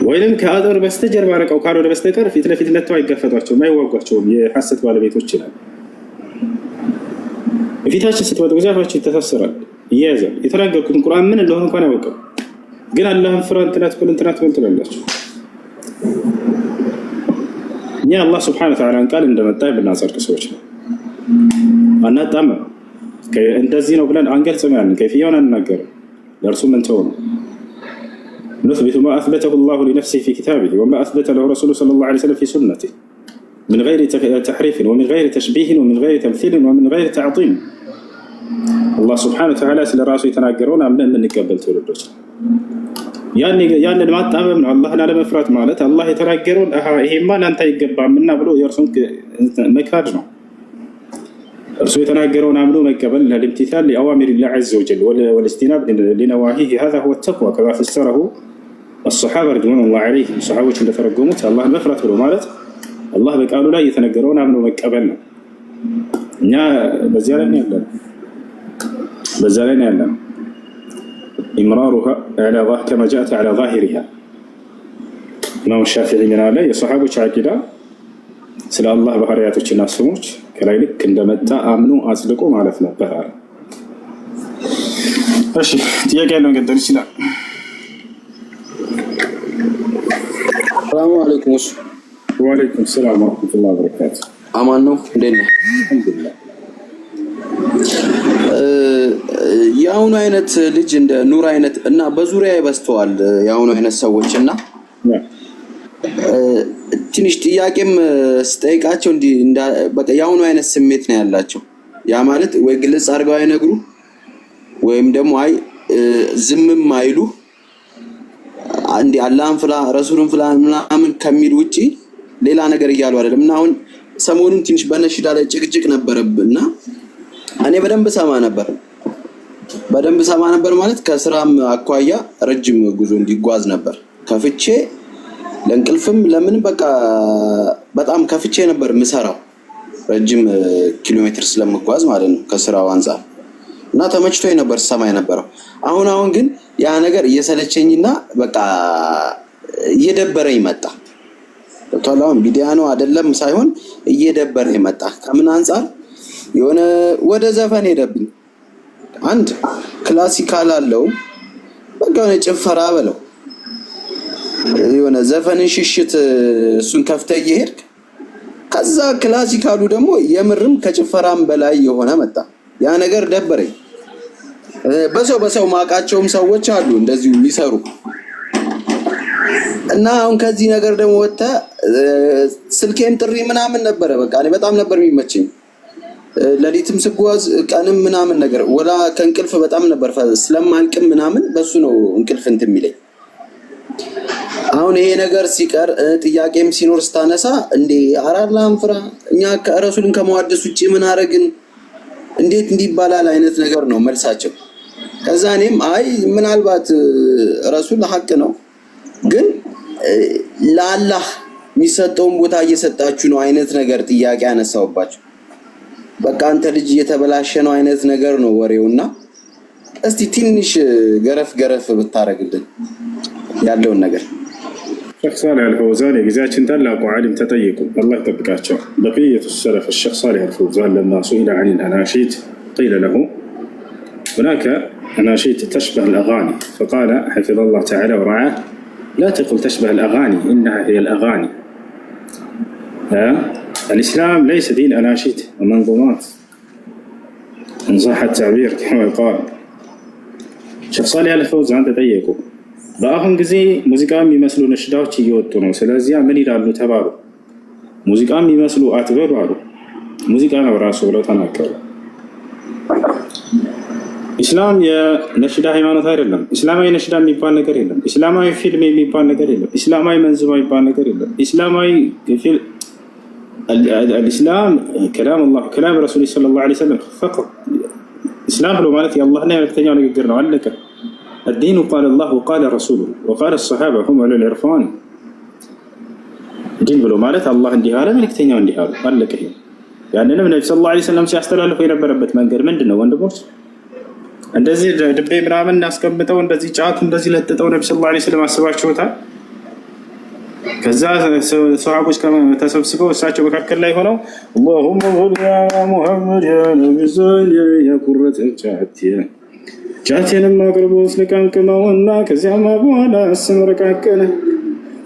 وإذن كأذر بستجر معك أو كانوا لبستكر في تلفيت نتوعي قفتواتهم ما يوقعتهم يحسد على بيت وجهنا في تاشة ستوات وزافة تتسرع يازم يتراجعكم القرآن من اللي هم كانوا وقعوا ግን አላህን ፍራ እንትናት ትላላችሁ። እኛ አላህ ስብሐነ ወተዓላን ቃል እንደመጣ ብናጸድቅ ሰዎች ነው። አናጣም እንደዚህ ነው ብለን አንገልጽም። ያን ከይፍያውን አንናገርም። ለእርሱ ምን ተው ነው نثبت ما أثبته الله لنفسه في كتابه وما أثبت له رسوله صلى الله عليه وسلم في سنته من غير تحريف ومن غير تشبيه ومن غير تمثيل ومن غير تعظيم. الله سبحانه وتعالى سل راسه يتناقرون أمنا من نقبل تولدوش يعني ما تأمن الله على مفرات مالته الله يتناقرون هي ما أنت يقبع منا بلو يرسونك مكارنا رسول يتناقرون أمنوا مقبل الامتثال لأوامر الله عز وجل والاجتناب لنواهيه. هذا هو التقوى كما فسره الصحابة رضوان الله عليهم. الصحابة اللي ترجموت الله مفرات بلو مالت الله بقالوا لا يتناقرون أمنوا مقبلنا نيا بزالين يعلم إمرارها على كما جاءت على ظاهرها. إمام الشافعي من عليه الصحابة شاكدا سلا الله بحرياتك الناس سموش كلايلك عندما تأمنوا أصدقوا ما عرفنا بحر. أشي تيجي لهم قدر شلا. السلام عليكم. وعليكم السلام ورحمة الله وبركاته. أمانو دينا. الحمد لله. የአሁኑ አይነት ልጅ እንደ ኑር አይነት እና በዙሪያ ይበስተዋል የአሁኑ አይነት ሰዎች እና ትንሽ ጥያቄም ስጠይቃቸው እንደ በቃ የአሁኑ አይነት ስሜት ነው ያላቸው። ያ ማለት ወይ ግልጽ አድርገው አይነግሩ ወይም ደግሞ አይ ዝምም አይሉ አንዴ አላህን ፍላ ረሱሉን ፍላ ምናምን ከሚል ውጪ ሌላ ነገር እያሉ አይደለም። እና አሁን ሰሞኑን ትንሽ በነሽዳ ላይ ጭቅጭቅ ነበረብና እኔ በደንብ ሰማ ነበር ማለት ከስራም አኳያ ረጅም ጉዞ እንዲጓዝ ነበር ከፍቼ ለእንቅልፍም ለምን በቃ በጣም ከፍቼ ነበር ምሰራው ረጅም ኪሎ ሜትር ስለምጓዝ ማለት ነው ከስራው አንፃር እና ተመችቶኝ ነበር ሰማይ ነበረው። አሁን ግን ያ ነገር እየሰለቸኝና በቃ እየደበረኝ መጣ። ተጣላውን ቢዲያ ነው አይደለም ሳይሆን እየደበረኝ መጣ። ከምን አንፃር የሆነ ወደ ዘፈን ሄደብኝ። አንድ ክላሲካል አለው በቃ ነው ጭፈራ በለው የሆነ ዘፈን ሽሽት እሱን ከፍተህ ይሄድክ ከዛ ክላሲካሉ ደግሞ የምርም ከጭፈራም በላይ የሆነ መጣ። ያ ነገር ደበረኝ። በሰው ማቃቸውም ሰዎች አሉ እንደዚሁ የሚሰሩ እና አሁን ከዚህ ነገር ደግሞ ወጣ ስልኬም ጥሪ ምናምን ነበር በቃ እኔ በጣም ነበር የሚመቸኝ ለሊትም ስጓዝ ቀንም ምናምን ነገር ወላ ከእንቅልፍ በጣም ነበር ስለማልቅም ምናምን በሱ ነው እንቅልፍ እንትን የሚለኝ። አሁን ይሄ ነገር ሲቀር ጥያቄም ሲኖር ስታነሳ እንዴ አራላም ፍራ እኛ ከረሱልን ከመዋደስ ውጪ ምን አረግን እንዴት እንዲባላል አይነት ነገር ነው መልሳቸው። ከዛ እኔም አይ ምናልባት ረሱል ሐቅ ነው ግን ለአላህ የሚሰጠውን ቦታ እየሰጣችሁ ነው አይነት ነገር ጥያቄ አነሳውባቸው። በቃ አንተ ልጅ እየተበላሸ ነው አይነት ነገር ነው ወሬውና እስቲ ትንሽ ገረፍ ብታረግልን ያለውን ነገር الشيخ صالح الفوزاني جزاكم الله عالم تطيقوا الله يطبقاته. بقية السلف الشيخ صالح الفوزان لما سئل عن الأناشيد قيل له هناك أناشيد تشبه الأغاني فقال حفظ الله تعالى ورعاه لا تقل تشبه الأغاني إنها هي الأغاني. الإسلام ليس دين أناشيد ومنظومات إن صح التعبير كما يقال. الشيخ صالح الفوزان تطيقوا በአሁን ጊዜ ሙዚቃ የሚመስሉ ነሽዳዎች እየወጡ ነው። ስለዚህ ምን ይላሉ ተባሉ። ሙዚቃ የሚመስሉ አትበሉ አሉ። ሙዚቃ ነው ራሱ ብለው ተናገሩ። ኢስላም የነሽዳ ሃይማኖት አይደለም። እስላማዊ ነሽዳ የሚባል ነገር የለም። እስላማዊ ፊልም የሚባል ነገር የለም። እስላማዊ መንዙማ የሚባል ነገር የለም። እስላማዊ الإسلام كلام الله كلام رسول صلى الله عليه وسلم فقط. إسلام ብሎ ማለት የአላህና የመልእክተኛው ንግግር ነው አለቀ። الدين قال الله وقال رسوله وقال الصحابة هم على العرفان. دين ብሎ ማለት አላህ እንዲህ አለ መልእክተኛው እንዲህ አለ አለቀ። ያንንም ነብዩ ሰለላሁ ዐለይሂ ወሰለም ሲያስተላልፉ የነበረበት መንገድ ምንድነው ወንድሞች? እንደዚህ ድቤ ምናምን እናስቀምጠው እንደዚህ ጫት እንደዚህ ለጥጠው ነብዩ ሰለላሁ ዐለይሂ ወሰለም አስባችሁታል? ከዛ ሰሃቦች ተሰብስበው እሳቸው መካከል ላይ ሆነው اللهم صل على محمد يا نبي صل يا قرة العين ጫቴንም አቅርቦት ልቀምቅመውና ከዚያም በኋላ አስመረቃቀነ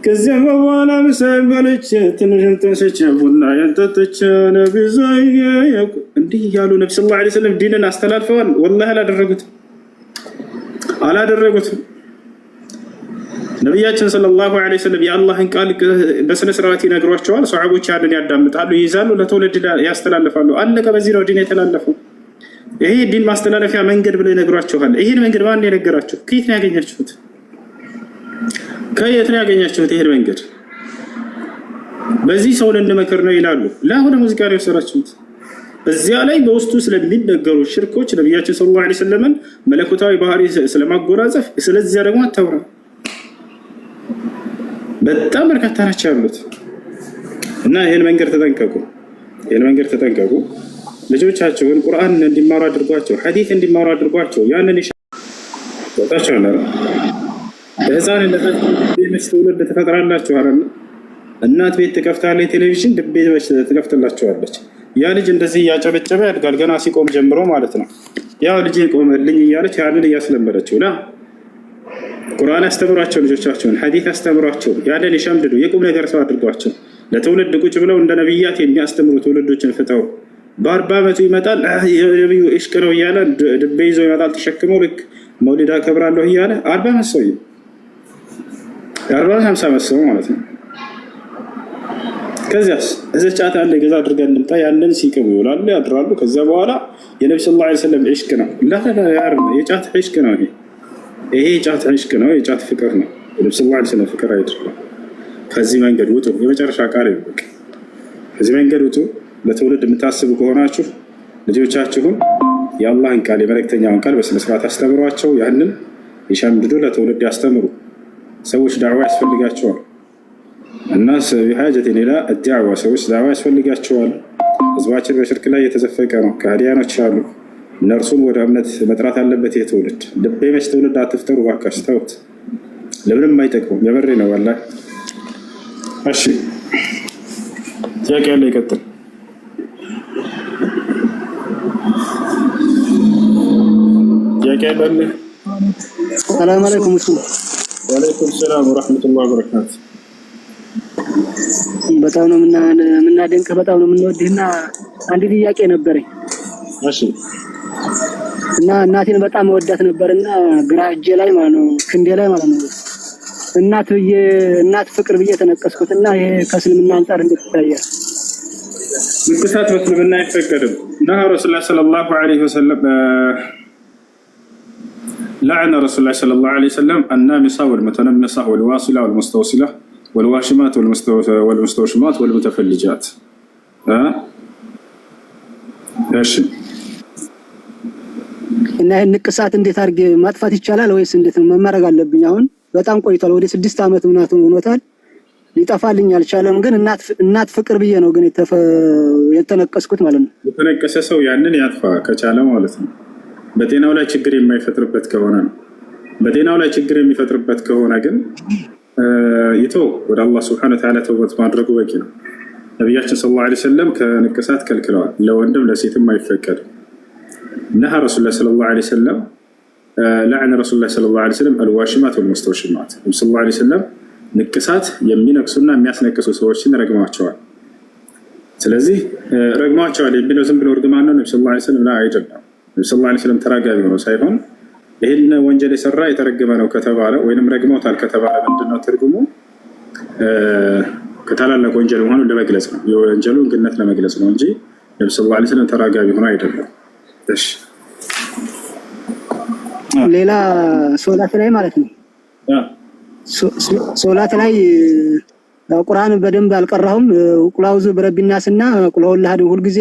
ከዚያም በኋላ ምሳበለች ትንሽን ተንሰች ቡና ያንተተች ነብዩ እንዲህ እያሉ ነብዩ ሰለላሁ ዐለይሂ ወሰለም ዲንን አስተላልፈዋል። ወላሂ አላደረጉትም። ነቢያችን ሰለላሁ ዐለይሂ ወሰለም የአላህን ቃል በስነ ስርዓት ይነግሯቸዋል። ሰሃቦች ያንን ያዳምጣሉ፣ ይይዛሉ፣ ለትውልድ ያስተላልፋሉ። አለቀ። በዚህ ነው ዲን የተላለፈው። ይሄ ዲን ማስተላለፊያ መንገድ ብለው ይነግሯቸዋል። ይሄን መንገድ ማን የነገራችሁ? ከየት ነው ያገኛችሁት? ከየት ነው ያገኛችሁት ይሄን መንገድ? በዚህ ሰው እንድመክር ነው ይላሉ። ለአሁን ሙዚቃ ነው የወሰዳችሁት። በዚያ ላይ በውስጡ ስለሚነገሩ ሽርኮች ነቢያችን ሰለላሁ ዐለይሂ ወሰለም መለኮታዊ ባህሪ ስለማጎናጸፍ ስለዚያ ደግሞ አታውራ። በጣም በርካታ ናቸው ያሉት እና ይሄን መንገድ ተጠንቀቁ። ይሄን መንገድ ተጠንቀቁ። ልጆቻቸውን ቁርአን እንዲማሩ አድርጓቸው፣ ሐዲስ እንዲማሩ አድርጓቸው። ያንን ይሻላቸው ነው። በህፃን እንደታች ትውልድ ትፈጥራላችሁ አይደል? እናት ቤት ትከፍታለች፣ ቴሌቪዥን ድቤ ትከፍትላቸዋለች። ያ ልጅ እንደዚህ እያጨበጨበ ያድጋል። ገና ሲቆም ጀምሮ ማለት ነው። ያው ልጅ ቆመልኝ እያለች ያንን እያስለመደችው ላ ቁርአን ያስተምሯቸው፣ ልጆቻቸውን ሐዲስ ያስተምሯቸው። ያንን ይሸምድዱ፣ የቁም ነገር ሰው አድርጓቸው። ለትውልድ ቁጭ ብለው እንደ ነብያት የሚያስተምሩ ትውልዶችን ፍጠው። በ40 ዓመቱ ይመጣል የነብዩ ኢሽቅ ነው እያለ ድቤ ይዞ ይመጣል ተሸክሞ። ልክ መውሊድ አከብራለሁ እያለ 40 ዓመት ሰው 40-50 ዓመት ሰው ማለት ነው። ከዚያስ እዚህ ጫት አለ ገዛ አድርገን እንምጣ። ያንን ሲቅሙ ይውላሉ ያድራሉ። ከዚያ በኋላ የነብዩ ሰለላሁ ዐለይሂ ወሰለም ኢሽቅ ነው። የጫት ኢሽቅ ነው። ይሄ የጫት ኢሽቅ ነው፣ የጫት ፍቅር ነው። የነብዩ ሰለላሁ ዐለይሂ ወሰለም ፍቅር አይደለም። ከዚህ መንገድ ውጡ። የመጨረሻ ቃል ይበቅ። ከዚህ መንገድ ውጡ። ለትውልድ የምታስቡ ከሆናችሁ ልጆቻችሁን የአላህን ቃል የመልእክተኛውን ቃል በስነ ስርዓት አስተምሯቸው። ያንን ይሸምድዱ፣ ለትውልድ ያስተምሩ። ሰዎች ዳዕዋ ያስፈልጋቸዋል። الناس بحاجة إلى الدعوة سويس دعوة يسፈልጋቸዋል። ህዝባችን በሽርክ ላይ የተዘፈቀ ነው። ከሃዲያኖች አሉ። እነርሱን ወደ እምነት መጥራት አለበት የትውልድ ልብ የመች ትውልድ አትፍጠሩ እባካችሁ ተውት። ለምንም አይጠቅሙም። የበሬ ነው ወላሂ። እሺ ጥያቄ ያለ ይቀጥል። ጥያቄ ያለ። ሰላም አለይኩም። ወአለይኩም ሰላም ወራህመቱላሂ ወበረካቱ። በጣም ነው የምናደንቅህ፣ በጣም ነው የምንወድህና አንድ ጥያቄ ነበረኝ። እሺ። እና እናቴን በጣም ወዳት ነበርና ግራ እጄ ላይ ማለት ነው ክንዴ ላይ ማለት ነው እናት ፍቅር ብዬ ተነቀስኩትና ይሄ ከእስልምና አንፃር እንዴት ይታያል? ንቅሳት በእስልምና አይፈቀድም። ነሃ ረሱላህ ሰለላሁ ዐለይሂ ወሰለም لعن رسول الله صلى الله عليه وسلم النامصة والمتنمصة والواصلة والمستوصلة والواشمات والمستوشمات والمتفلجات. ايش እና ንቅሳት እንዴት አድርጌ ማጥፋት ይቻላል ወይስ እንዴት ነው መማረግ አለብኝ? አሁን በጣም ቆይቷል፣ ወደ 6 ዓመት ምናምን ሆኖታል። ሊጠፋልኝ አልቻለም። ግን እናት ፍቅር ብዬ ነው ግን የተነቀስኩት ማለት ነው። የተነቀሰ ሰው ያንን ያጥፋ ከቻለ ማለት ነው። በጤናው ላይ ችግር የማይፈጥርበት ከሆነ ነው። በጤናው ላይ ችግር የሚፈጥርበት ከሆነ ግን ይተው፣ ወደ አላህ ሱብሓነሁ ወተዓላ ተውበት ማድረጉ በቂ ነው። ነቢያችን ሰለላሁ ዐለይሂ ወሰለም ከንቅሳት ከልክለዋል። ለወንድም ለሴትም አይፈቀድም። ነሃ ረሱሉላህ ሰለላሁ ዐለይሂ ወሰለም ለዐነ ረሱሉላህ ሰለላሁ ዐለይሂ ወሰለም አልዋሽማት ወልሙስተውሽማት። ነብዩ ሰለላሁ ዐለይሂ ወሰለም ንቅሳት የሚነቅሱና የሚያስነቅሱ ሰዎችን ረግመዋቸዋል። ስለዚህ ረግመዋቸዋል የሚለው ዝም ብሎ እርግማን ነው። ነብዩ ሰለላሁ ዐለይሂ ወሰለም አይደለም። ነብዩ ሰለላሁ ዐለይሂ ወሰለም ተራጋቢ ሆነው ሳይሆን ይህን ወንጀል የሰራ የተረገመ ነው ከተባለ ወይንም ረግመውታል ከተባለ ምንድነው ትርጉሙ? ከታላላቅ ወንጀል መሆኑን ለመግለጽ ነው። የወንጀሉን ግነት ለመግለጽ ነው እንጂ ነብዩ ሰለላሁ ዐለይሂ ወሰለም ተራጋቢ ሆነው አይደለም። እሺ ሌላ ሶላት ላይ ማለት ነው። ሶላት ላይ ቁርአን በደንብ አልቀራሁም። ቁላውዝ በረቢናስና ቁላውል አሐድ ሁልጊዜ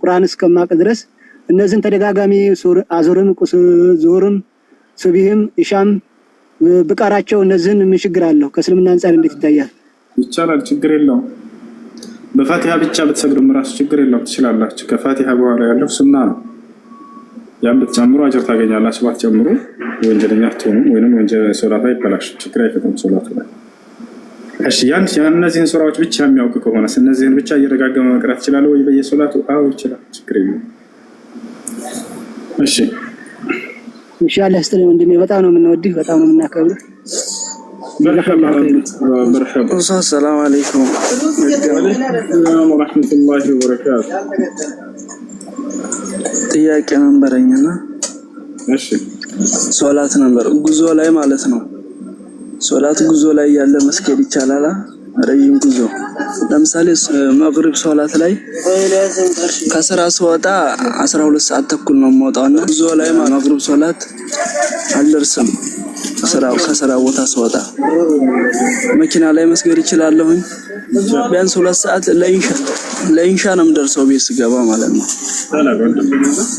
ቁርአን እስከማቅ ድረስ እነዚህን ተደጋጋሚ አዙርም ዙሁርም ሱብሂም ኢሻም ብቀራቸው እነዚህን ምን ችግር አለው? ከእስልምና አንፃር እንዴት ይታያል? ይቻላል፣ ችግር የለውም። በፋቲሃ ብቻ ብትሰግዱም ራሱ ችግር የለውም፣ ትችላላችሁ። ከፋቲሃ በኋላ ያለው ሱና ነው። ያን ብትጨምሩ አጅር ታገኛላችሁ። ባትጨምሩ ወንጀለኛ አትሆኑም፣ ወይንም ወንጀል ሶላት አይበላሽም፣ ችግር አይፈጥርም ሶላቱ ላይ። እሺ እነዚህን ሱራዎች ብቻ የሚያውቅ ከሆነ እነዚህን ብቻ እየደጋገመ መቅራት ይችላል ወይ በየሶላቱ? አዎ ይችላል፣ ችግር የለውም። እሺ ኢንሻአላህ ስተለ ወንድሜ በጣም ነው የምንወድህ፣ በጣም ነው የምናከብርህ። መርሐባ ሰላም አለይኩም ወራህመቱላሂ ወበረካቱ። ጥያቄ ነበረኝና እሺ ሶላት ነበር ጉዞ ላይ ማለት ነው። ሶላት ጉዞ ላይ ያለ መስገድ ይቻላል? ረጅም ጉዞ ለምሳሌ መግሪብ ሶላት ላይ ከስራ ስወጣ 12 ሰዓት ተኩል ነው የምወጣውና ጉዞ ላይ መግሪብ ሶላት አልደርስም። ከስራ ቦታ ስወጣ መኪና ላይ መስገድ ይችላለሁ? ቢያንስ 2 ሰዓት ለኢንሻ ነው የምደርሰው ቤት ስገባ ማለት ነው።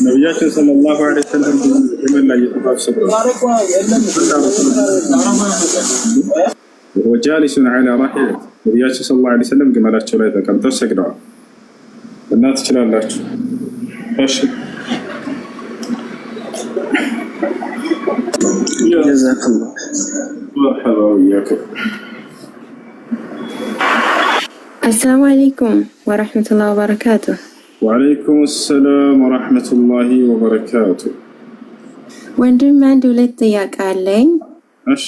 ነብያችን ሰለላሁ ዐለይሂ ወሰለም የመላየ ተፋሰሩ ወጃሊሱን ዐላ ራሂለት ነብያችን ሰለላሁ ዐለይሂ ወሰለም ግመላቸው ላይ ተቀምጠው ሰግደዋል። እና ትችላላችሁ። እሺ ጀዛከላህ መርሐባ ወያኩም። السلام عليكم ورحمة الله وبركاته. وعليكم السلام ورحمة الله وبركاته. ወንድም አንድ ሁለት ጥያቄ አለኝ። እሺ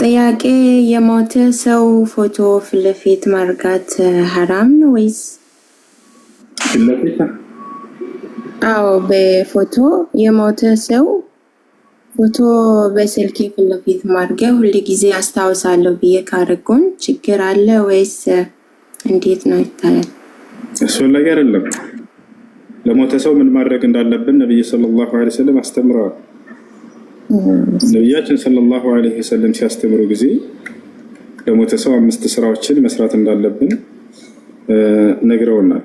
ጥያቄ የሞተ ሰው ፎቶ ፊት ለፊት ማርጋት ሐራም ነው ወይስ? ፊት ለፊት? አዎ በፎቶ የሞተ ሰው ፎቶ በስልክ ፊት ለፊት ማድረግ ሁሉ ጊዜ አስታውሳለሁ ብዬ ካረጉን ችግር አለ ወይስ እንዴት ነው ይታያል? እሱ ነገር አይደለም። ለሞተ ሰው ምን ማድረግ እንዳለብን ነብዩ ሰለላሁ ዐለይሂ ወሰለም አስተምረዋል። ነብያችን ሰለላሁ ዐለይሂ ወሰለም ሲያስተምሩ ጊዜ ለሞተ ሰው 5 ስራዎችን መስራት እንዳለብን ነግረውናል።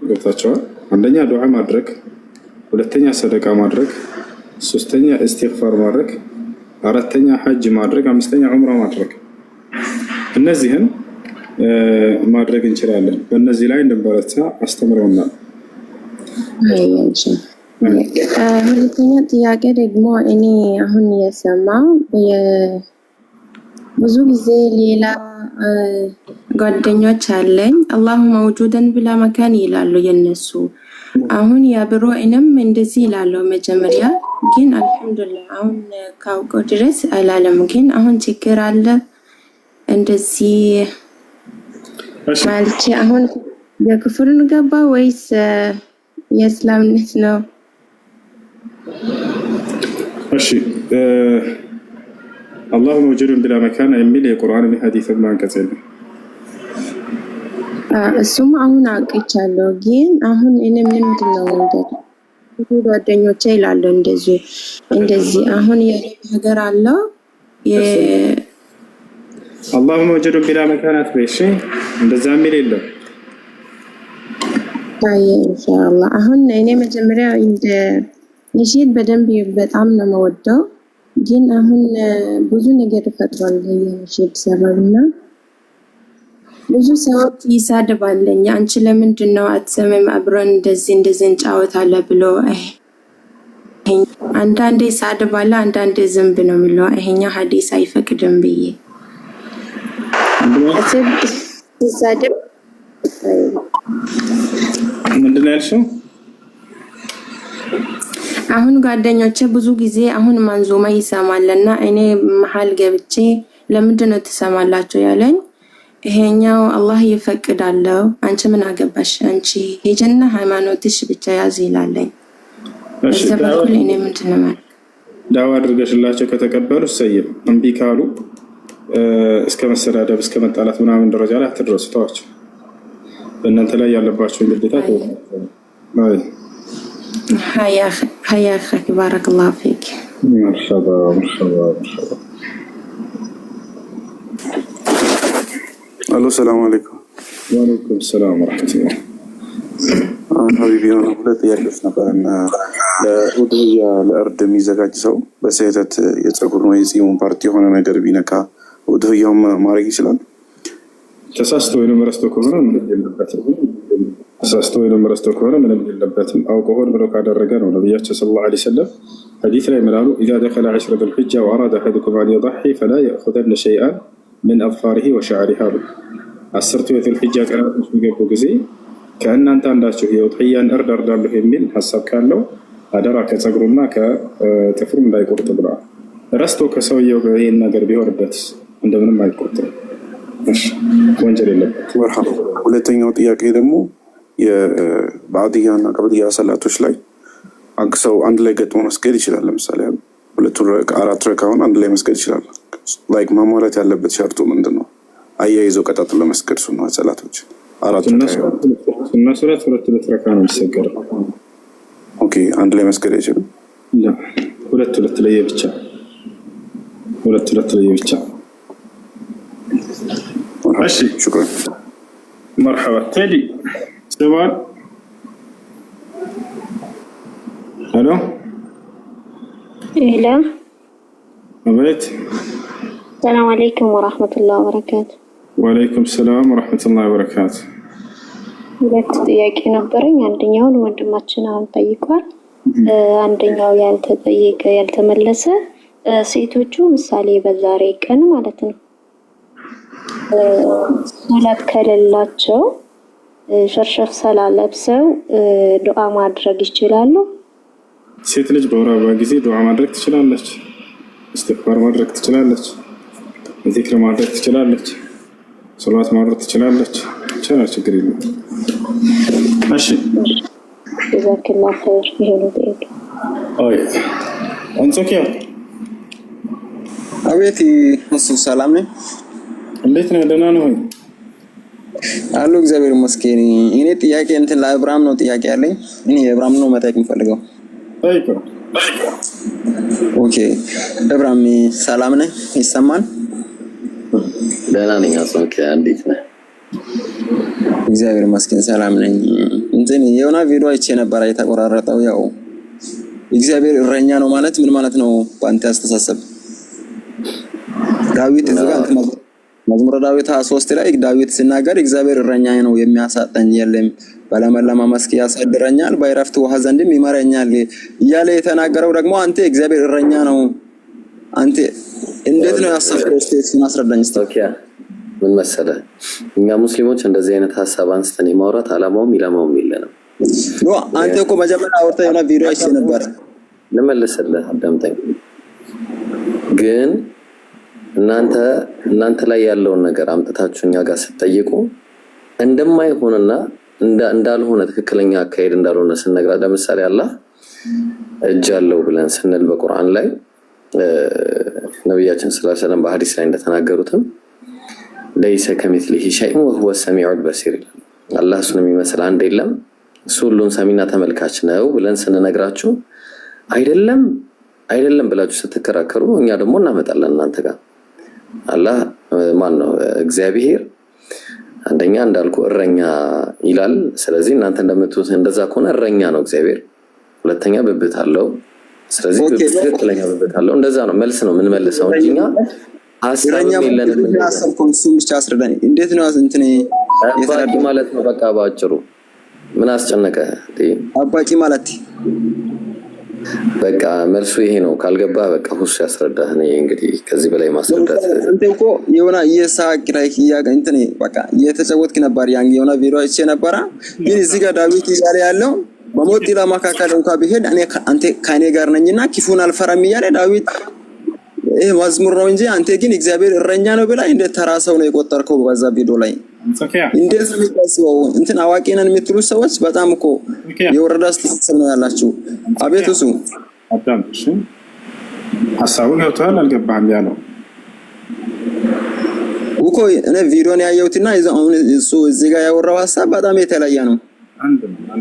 ገብታችኋል? አንደኛ ዱዓ ማድረግ፣ ሁለተኛ ሰደቃ ማድረግ፣ ሶስተኛ ኢስቲግፋር ማድረግ፣ አራተኛ ሐጅ ማድረግ፣ አምስተኛ ዑምራ ማድረግ። እነዚህን ማድረግ እንችላለን። በእነዚህ ላይ እንድንበረታ አስተምረውናል። ሁለተኛ ጥያቄ ደግሞ እኔ አሁን የሰማው ብዙ ጊዜ ሌላ ጓደኞች አለኝ አላሁ መውጁደን ብላ መካን ይላሉ የነሱ አሁን ያብሮ እኔም እንደዚህ ይላሉ መጀመሪያ ግን አልহামዱሊላህ አሁን ካውቀው ድረስ አላለም ግን አሁን ችግር አለ እንደዚህ ማለት አሁን የክፍሩን ገባ ወይስ የእስላምነት ነው? እሺ አላሁ መውጁደን ብላ መካን የሚል የቁርአን ሐዲስ ማንቀጽ ነው። እሱም አሁን አውቅቻለሁ ግን አሁን እኔ ምንድነው እንደዚህ ጓደኞቼ ይላሉ እንደዚህ አሁን የሀገር አለ አላሁ መውጁደን ብላ መካናት በእሺ እንደዛ የሚል የለም። አይ ኢንሻአላህ አሁን እኔ መጀመሪያ እንደ ነሽድ በደንብ በጣም ነው የምወደው ግን አሁን ብዙ ነገር ተፈጥሯል የነሽድ ሰበብና ብዙ ሰዎች ይሳደባለኝ አንቺ ለምንድን ነው አትሰማም አብረን እንደዚህ እንጫወታለን ብሎ አንዳንዴ ይሳደባል አንዳንዴ ዝም ብሎ ነው ይሄኛ ሐዲስ አይፈቅድም ብዬ ይሳደብ ምንድን ነው ያልሽው? አሁን ጓደኞቼ ብዙ ጊዜ አሁን ማንዙማ ይሰማልና እኔ መሃል ገብቼ ለምንድን ነው ተሰማላችሁ ያለኝ ይሄኛው አላህ ይፈቅዳል አንቺ ምን አገባሽ አንቺ የጀና ሃይማኖትሽ ብቻ ያዝ ይላልኝ። እሺ በኩል እኔ ምንድን ነው ዳዋ አድርገሽላቸው ከተቀበሉ ሰይም እምቢ ካሉ እስከ መሰዳደብ እስከ መጣላት ምናምን ደረጃ ላይ አትድረሱ። ተዋቸው። በእናንተ ላይ ያለባቸው ግዴታ ነው። هيا أخي بارك الله فيك. مرحبا. الو السلام عليكم. وعليكم السلام ورحمة الله. ሀቢቢ ሁለት ጥያቄዎች ነበርና ለኡድህያ ለእርድ የሚዘጋጅ ሰው በስህተት የፀጉር ነው የፂሙን ፓርቲ የሆነ ነገር ቢነካ ኡድህያውን ማድረግ ይችላል? ተሳስቶ ወይም ረስቶ ከሆነ ምንም የለበትም። አውቆ ሆን ብሎ ካደረገ ነው። ነብያችን ሰለላሁ ዐለይሂ ወሰለም ሐዲስ ላይ ምናሉ إذا دخل عشر ذي الحجة وأراد أحدكم أن يضحي فلا يأخذن شيئا من أظفاره وشعرها. አስርቱ የዙል ሒጃ ቀናቶች የሚገቡ ጊዜ ከእናንተ አንዳችሁ የኡድህያን እርድ አርዳለሁ የሚል ሐሳብ ካለው አደራ ከፀጉሩና ከጥፍሩ እንዳይቆርጥ ብለዋል። ረስቶ ከሰውየው ይሄን ነገር ቢሆንበት እንደምንም አይቆርጥም። እሺ ወንጀል የለበት። መርሐባ። ሁለተኛው ጥያቄ ደግሞ የባዕድያና ቀብልያ ሰላቶች ላይ ሰው አንድ ላይ ገጥሞ መስገድ ይችላል። ለምሳሌ አራት ረካውን አንድ ላይ መስገድ ይችላል። ላይክ ማሟላት ያለበት ሸርጡ ምንድነው? አያይዘው ቀጣጥሎ መስገድ ሱና ሰላቶች አራት ሱና ሰላት ሁለት ረካ ነው የሚሰገደው። ኦኬ አንድ ላይ መስገድ አይችልም። ሁለት ለየብቻ ለየብቻ። እሺ شكرا مرحبا. تدي سؤال. الو إهلا أبيت. السلام عليكم ورحمة الله وبركاته. وعليكم السلام ورحمة الله وبركاته. ሁለት ጥያቄ ነበረኝ። አንደኛውን ወንድማችን አሁን ጠይቋል። አንደኛው ያልተጠየቀ ያልተመለሰ ሴቶቹ ምሳሌ በዛሬ ቀን ማለት ነው ሶላት ከሌላቸው ሸርሸፍ ሰላ ለብሰው ዱዓ ማድረግ ይችላሉ? ሴት ልጅ በወር አበባ ጊዜ ዱዓ ማድረግ ትችላለች፣ እስትግፋር ማድረግ ትችላለች፣ ዚክር ማድረግ ትችላለች፣ ሶላት ማድረግ ትችላለች። ችግር የለም። እሺ ጀዛከላሁ ኸይር። ይሄን ጥያቄ አንጾኪያ አቤት እሱ ሰላም ነኝ። እንዴት ነህ? ደህና ነህ ወይ? አሉ እግዚአብሔር ይመስገን። እኔ ጥያቄ እንትን ለአብርሃም ነው ጥያቄ ያለኝ። እኔ አብርሃም ነው መጠየቅ የምፈልገው። ኦኬ አብርሃም ሰላም ነህ? ይሰማል? ደህና ነኝ። አንጾኪያ እንዴት ነህ? እግዚአብሔር ይመስገን ሰላም ነኝ። እንትን የሆነ ቪዲዮ አይቼ ነበር የተቆራረጠው። ያው እግዚአብሔር እረኛ ነው ማለት ምን ማለት ነው በአንተ አስተሳሰብ? ዳዊት መዝሙረ ዳዊት 23 ላይ ዳዊት ሲናገር እግዚአብሔር እረኛዬ ነው የሚያሳጣኝ የለም፣ በለመለማ መስክ ያሳድረኛል፣ በዕረፍት ውሃ ዘንድም ይመራኛል እያለ የተናገረው ደግሞ አንተ እግዚአብሔር እረኛ ነው አንተ እንዴት ነው ያሳፈረው? እስቲ ማስረዳኝ። ኦኬ ምን መሰለህ እኛ ሙስሊሞች እንደዚህ አይነት ሐሳብ አንስተን የማውራት አላማውም ኢላማውም የለንም። ኖ አንተ እኮ መጀመሪያ አውርተህ የሆነ ቪዲዮ አይቼ ነበር። ልመልስልህ አዳምጠኝ። ግን እናንተ ላይ ያለውን ነገር አምጥታችሁ እኛ ጋር ስትጠይቁ እንደማይሆንና እንዳልሆነ ትክክለኛ አካሄድ እንዳልሆነ ስንነግራ ለምሳሌ አላህ እጅ አለው ብለን ስንል በቁርአን ላይ ነብያችን ሰለላሁ ዐለይሂ ወሰለም በሐዲስ ላይ እንደተናገሩትም ለይሰ ከሚስሊሂ ሸይኡን ወሁወ ሰሚዑል በሲር አላህ እሱን የሚመስል አንድ የለም እሱ ሁሉን ሰሚና ተመልካች ነው ብለን ስንነግራችሁ አይደለም ብላችሁ ስትከራከሩ እኛ ደግሞ እናመጣለን እናንተ ጋር አላህ ማን ነው? እግዚአብሔር አንደኛ እንዳልኩ እረኛ ይላል። ስለዚህ እናንተ እንደምትሉት እንደዛ ከሆነ እረኛ ነው እግዚአብሔር። ሁለተኛ ብብት አለው። ስለዚህ ትክክለኛ ብብት አለው። እንደዛ ነው መልስ ነው ምን መልሰው እንጂኛ አስረኛ የለንም። አሰብኩን እሱ ብቻ አስረዳኝ። እንዴት ነው እንትን አባቂ ማለት ነው? በቃ ባጭሩ ምን አስጨነቀ? አባቂ ማለት በቃ መልሱ ይሄ ነው። ካልገባ በቃ ሁሉ ያስረዳህ ነው። እንግዲህ ከዚህ በላይ ማስረዳት እንት እኮ የሆነ የሳቅ ላይ እንትን በቃ እየተጫወትክ ነበር። ያን የሆነ ቪዲዮ አይቼ ነበር። ግን እዚህ ጋር ዳዊት እያለ ያለው በሞት ለማካከል እንኳን ቢሄድ እኔ አንተ ከኔ ጋር ነኝና ክፉን አልፈራም እያለ ዳዊት ይሄ መዝሙር ነው እንጂ አንተ ግን እግዚአብሔር እረኛ ነው ብላ እንደ ተራ ሰው ነው የቆጠርከው በዛ ቪዲዮ ላይ። እንዴት ነው የሚታስበው? እንትን አዋቂ ነን የምትሉ ሰዎች በጣም እኮ የወረዳ አስተሳሰብ ነው ያላችሁ። አቤት እሱ አዳምሽ ሐሳቡን ገብቷል አልገባህም ያለው እኮ እኔ ቪዲዮን ያየሁትና አሁን እሱ እዚህ ጋር ያወራው ሐሳብ በጣም የተለየ ነው። አንድ